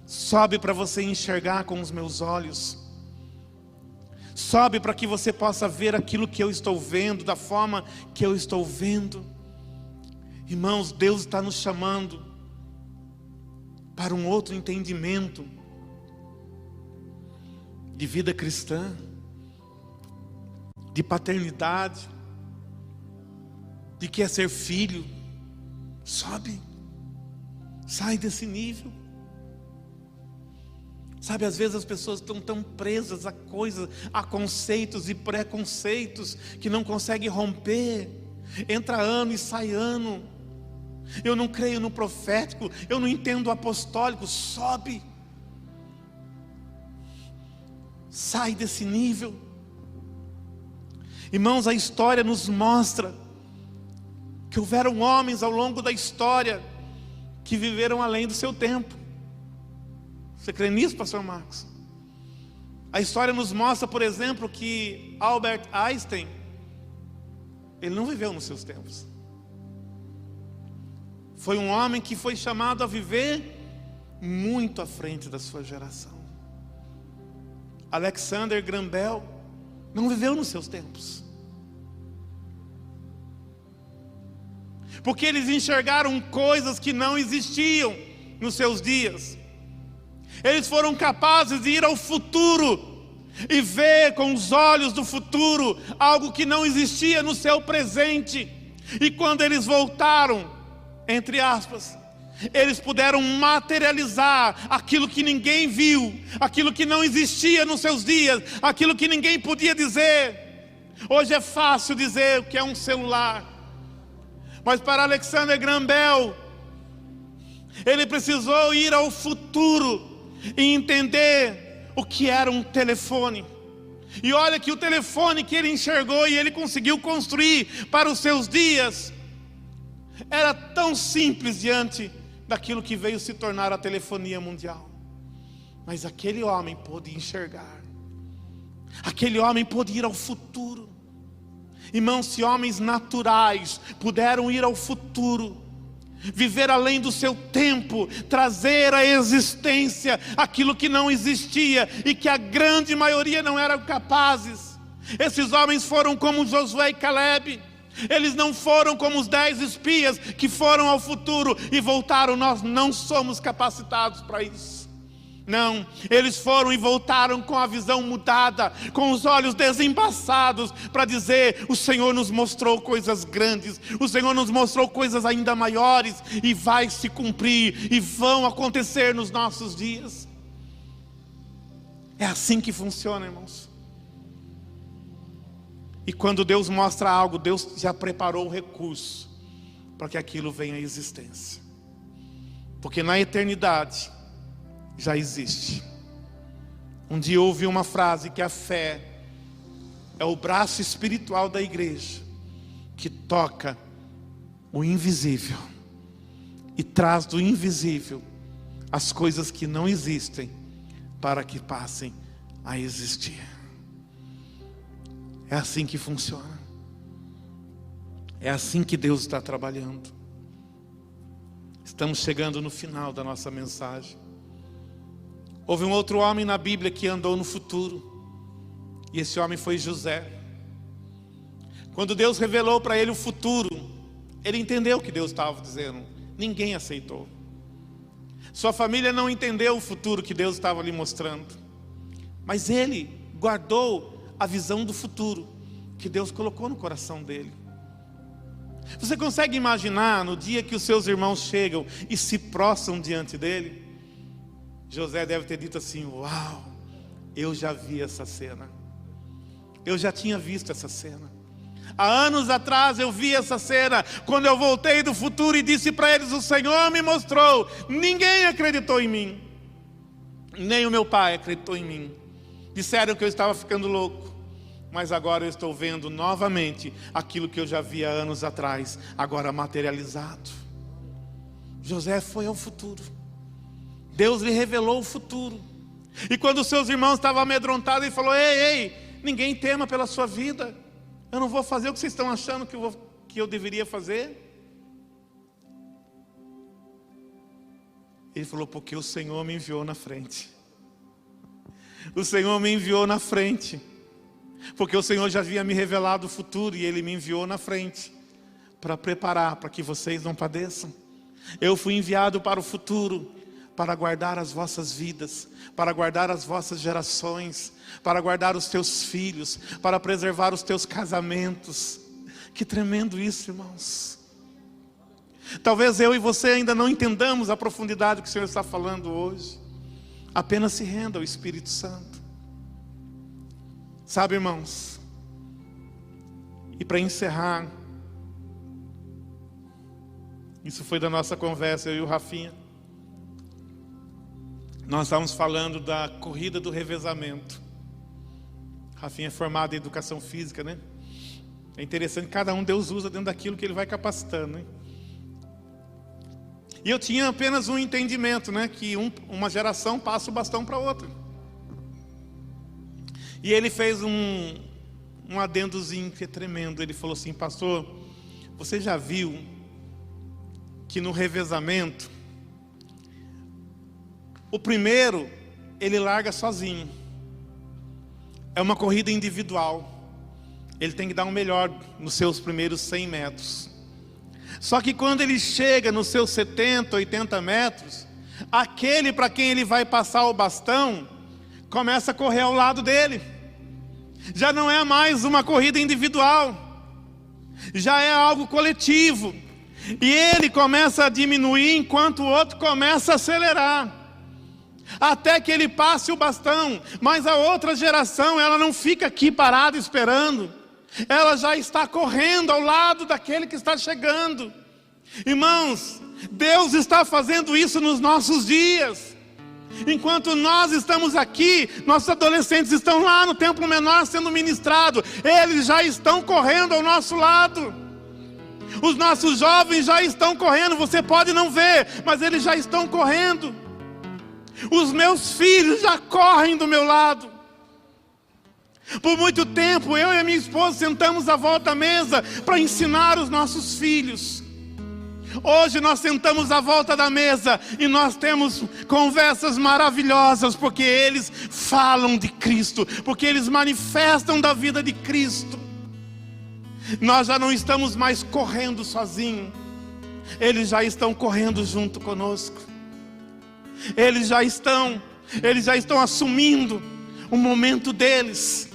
Sobe para você enxergar com os meus olhos. Sobe para que você possa ver aquilo que eu estou vendo, da forma que eu estou vendo. Irmãos, Deus está nos chamando para um outro entendimento de vida cristã, de paternidade, de que é ser filho. Sobe, sai desse nível. Sabe, às vezes as pessoas estão tão presas a coisas, a conceitos e preconceitos, que não conseguem romper. Entra ano e sai ano. Eu não creio no profético, eu não entendo o apostólico. Sobe, sai desse nível. Irmãos, a história nos mostra que houveram homens ao longo da história que viveram além do seu tempo. Você crê nisso, pastor Marcos? A história nos mostra, por exemplo, que Albert Einstein, ele não viveu nos seus tempos. Foi um homem que foi chamado a viver muito à frente da sua geração. Alexander Graham Bell não viveu nos seus tempos. Porque eles enxergaram coisas que não existiam nos seus dias. Eles foram capazes de ir ao futuro e ver com os olhos do futuro algo que não existia no seu presente. E quando eles voltaram, entre aspas, eles puderam materializar aquilo que ninguém viu, aquilo que não existia nos seus dias, aquilo que ninguém podia dizer. Hoje é fácil dizer o que é um celular, mas para Alexander Graham Bell, ele precisou ir ao futuro e entender o que era um telefone. E olha que o telefone que ele enxergou e ele conseguiu construir para os seus dias era tão simples diante daquilo que veio se tornar a telefonia mundial. Mas aquele homem pôde enxergar, aquele homem pôde ir ao futuro. Irmãos, se homens naturais puderam ir ao futuro, viver além do seu tempo, trazer à existência aquilo que não existia e que a grande maioria não eram capazes. Esses homens foram como Josué e Caleb. Eles não foram como os 10 espias que foram ao futuro e voltaram. Nós não somos capacitados para isso. Não, eles foram e voltaram com a visão mudada, com os olhos desembaçados, para dizer: o Senhor nos mostrou coisas grandes, o Senhor nos mostrou coisas ainda maiores, e vai se cumprir, e vão acontecer nos nossos dias. É assim que funciona, irmãos. E quando Deus mostra algo, Deus já preparou o recurso para que aquilo venha à existência. Porque na eternidade já existe. Um dia eu ouvi uma frase que a fé é o braço espiritual da igreja, que toca o invisível e traz do invisível as coisas que não existem para que passem a existir. É assim que funciona. É assim que Deus está trabalhando. Estamos chegando no final da nossa mensagem. Houve um outro homem na Bíblia que andou no futuro, e esse homem foi José. Quando Deus revelou para ele o futuro, ele entendeu o que Deus estava dizendo. Ninguém aceitou. Sua família não entendeu o futuro que Deus estava lhe mostrando, mas ele guardou a visão do futuro que Deus colocou no coração dele. Você consegue imaginar no dia que os seus irmãos chegam e se prostram diante dele? José deve ter dito assim: uau, eu já vi essa cena. Eu já tinha visto essa cena. Há anos atrás eu vi essa cena, quando eu voltei do futuro e disse para eles: o Senhor me mostrou. Ninguém acreditou em mim, nem o meu pai acreditou em mim. Disseram que eu estava ficando louco, mas agora eu estou vendo novamente aquilo que eu já vi há anos atrás, agora materializado. José foi ao futuro. Deus lhe revelou o futuro. E quando os seus irmãos estavam amedrontados, ele falou: ei, ninguém tema pela sua vida. Eu não vou fazer o que vocês estão achando que eu deveria fazer. Ele falou: porque o Senhor me enviou na frente. O Senhor me enviou na frente. Porque o Senhor já havia me revelado o futuro, e Ele me enviou na frente para preparar, para que vocês não padeçam. Eu fui enviado para o futuro, para guardar as vossas vidas, para guardar as vossas gerações, para guardar os teus filhos, para preservar os teus casamentos. Que tremendo isso, irmãos. Talvez eu e você ainda não entendamos a profundidade que o Senhor está falando hoje. Apenas se renda ao Espírito Santo. Sabe, irmãos, e para encerrar, isso foi da nossa conversa, eu e o Rafinha. Nós estávamos falando da corrida do revezamento. Rafinha é formado em educação física, né? É interessante, cada um Deus usa dentro daquilo que Ele vai capacitando, né? E eu tinha apenas um entendimento, né? Que uma geração passa o bastão para outra. E ele fez um adendozinho que é tremendo. Ele falou assim: pastor, você já viu que no revezamento, o primeiro, ele larga sozinho. É uma corrida individual. Ele tem que dar o melhor nos seus primeiros 100 metros. Só que quando ele chega nos seus 70, 80 metros, aquele para quem ele vai passar o bastão, começa a correr ao lado dele. Já não é mais uma corrida individual, já é algo coletivo. E ele começa a diminuir enquanto o outro começa a acelerar, até que ele passe o bastão. Mas a outra geração, ela não fica aqui parada esperando, ela já está correndo ao lado daquele que está chegando. Irmãos, Deus está fazendo isso nos nossos dias. Enquanto nós estamos aqui, nossos adolescentes estão lá no templo menor sendo ministrados, eles já estão correndo ao nosso lado. Os nossos jovens já estão correndo, você pode não ver, mas eles já estão correndo. Os meus filhos já correm do meu lado. Por muito tempo, eu e a minha esposa sentamos à volta da mesa para ensinar os nossos filhos. Hoje nós sentamos à volta da mesa e nós temos conversas maravilhosas, porque eles falam de Cristo, porque eles manifestam da vida de Cristo. Nós já não estamos mais correndo sozinhos, eles já estão correndo junto conosco. Eles já estão assumindo o momento deles.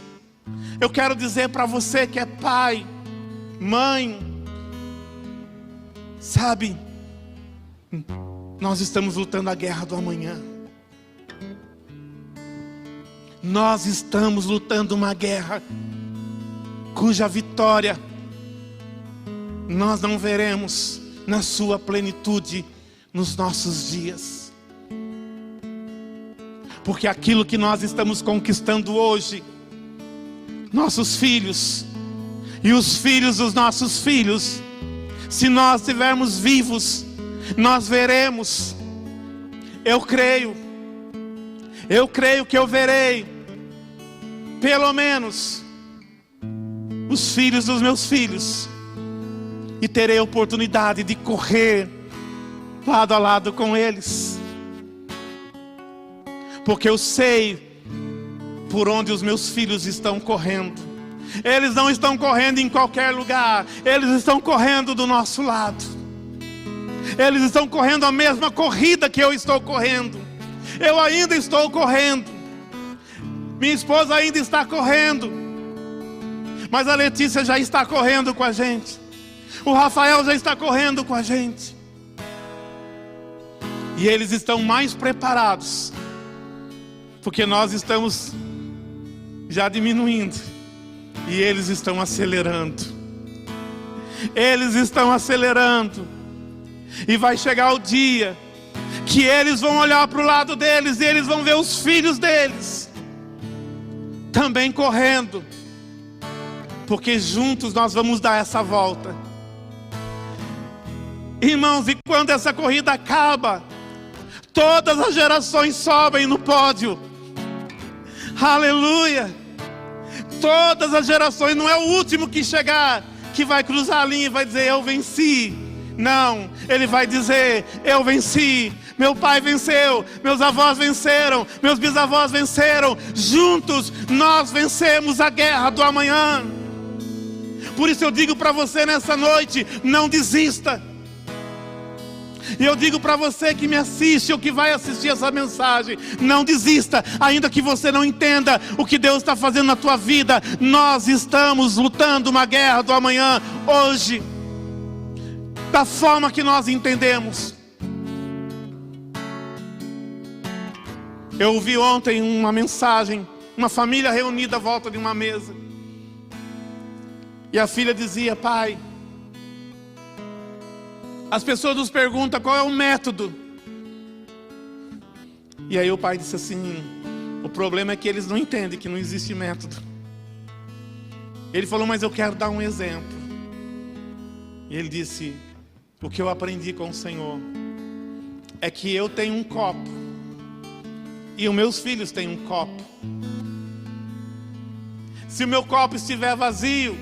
Eu quero dizer para você que é pai, mãe, sabe, nós estamos lutando a guerra do amanhã. Nós estamos lutando uma guerra cuja vitória nós não veremos na sua plenitude nos nossos dias. Porque aquilo que nós estamos conquistando hoje, nossos filhos e os filhos dos nossos filhos, se nós estivermos vivos, nós veremos. Eu creio que eu verei pelo menos os filhos dos meus filhos, e terei a oportunidade de correr lado a lado com eles, porque eu sei por onde os meus filhos estão correndo. Eles não estão correndo em qualquer lugar, eles estão correndo do nosso lado. Eles estão correndo a mesma corrida que eu estou correndo. Eu ainda estou correndo, minha esposa ainda está correndo, mas a Letícia já está correndo com a gente, o Rafael já está correndo com a gente. E eles estão mais preparados, porque nós estamos já diminuindo e eles estão acelerando. Eles estão acelerando. E vai chegar o dia que eles vão olhar para o lado deles e eles vão ver os filhos deles também correndo, porque juntos nós vamos dar essa volta. Irmãos, e quando essa corrida acaba, todas as gerações sobem no pódio. Aleluia! Todas as gerações, não é o último que chegar que vai cruzar a linha e vai dizer eu venci. Não, ele vai dizer eu venci. Meu pai venceu, meus avós venceram, meus bisavós venceram. Juntos nós vencemos a guerra do amanhã. Por isso eu digo para você nessa noite, não desista. E eu digo para você que me assiste ou que vai assistir essa mensagem, não desista, ainda que você não entenda o que Deus está fazendo na tua vida. Nós estamos lutando uma guerra do amanhã hoje, da forma que nós entendemos. Eu ouvi ontem uma mensagem, uma família reunida à volta de uma mesa, e a filha dizia: pai, as pessoas nos perguntam qual é o método. E aí o pai disse assim: o problema é que eles não entendem que não existe método. Ele falou: mas eu quero dar um exemplo. E ele disse: o que eu aprendi com o Senhor é que eu tenho um copo e os meus filhos têm um copo. Se o meu copo estiver vazio,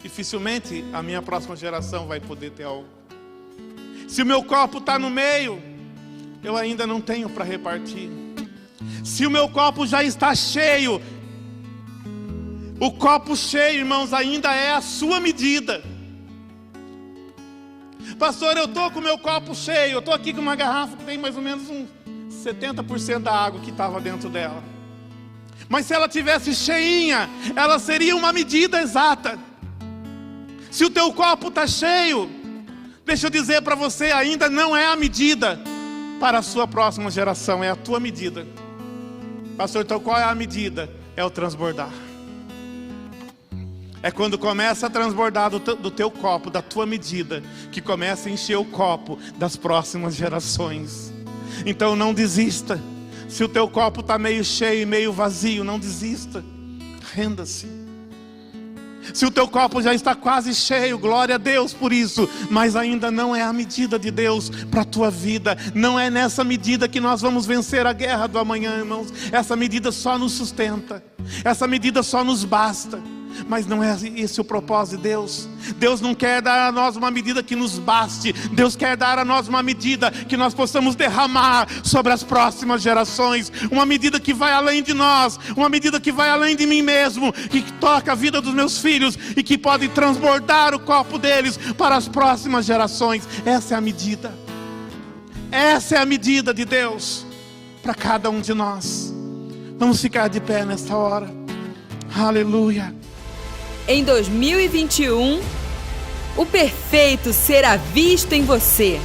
dificilmente a minha próxima geração vai poder ter algo. Se o meu copo está no meio, eu ainda não tenho para repartir. Se o meu copo já está cheio, o copo cheio, irmãos, ainda é a sua medida. Pastor, eu estou com o meu copo cheio, eu estou aqui com uma garrafa que tem mais ou menos uns 70% da água que estava dentro dela. Mas se ela tivesse cheinha, ela seria uma medida exata. Se o teu copo está cheio, deixa eu dizer para você, ainda não é a medida para a sua próxima geração, é a tua medida. Pastor, então qual é a medida? É o transbordar. É quando começa a transbordar do teu copo, da tua medida, que começa a encher o copo das próximas gerações. Então não desista. Se o teu copo está meio cheio e meio vazio, não desista. Renda-se. Se o teu copo já está quase cheio, glória a Deus por isso, mas ainda não é a medida de Deus para a tua vida. Não é nessa medida que nós vamos vencer a guerra do amanhã, irmãos. Essa medida só nos sustenta, essa medida só nos basta. Mas não é esse o propósito de Deus. Deus não quer dar a nós uma medida que nos baste. Deus quer dar a nós uma medida que nós possamos derramar sobre as próximas gerações. Uma medida que vai além de nós, uma medida que vai além de mim mesmo, que toca a vida dos meus filhos e que pode transbordar o copo deles para as próximas gerações. Essa é a medida. Essa é a medida de Deus para cada um de nós. Vamos ficar de pé nesta hora. Aleluia. Em 2021, o perfeito será visto em você.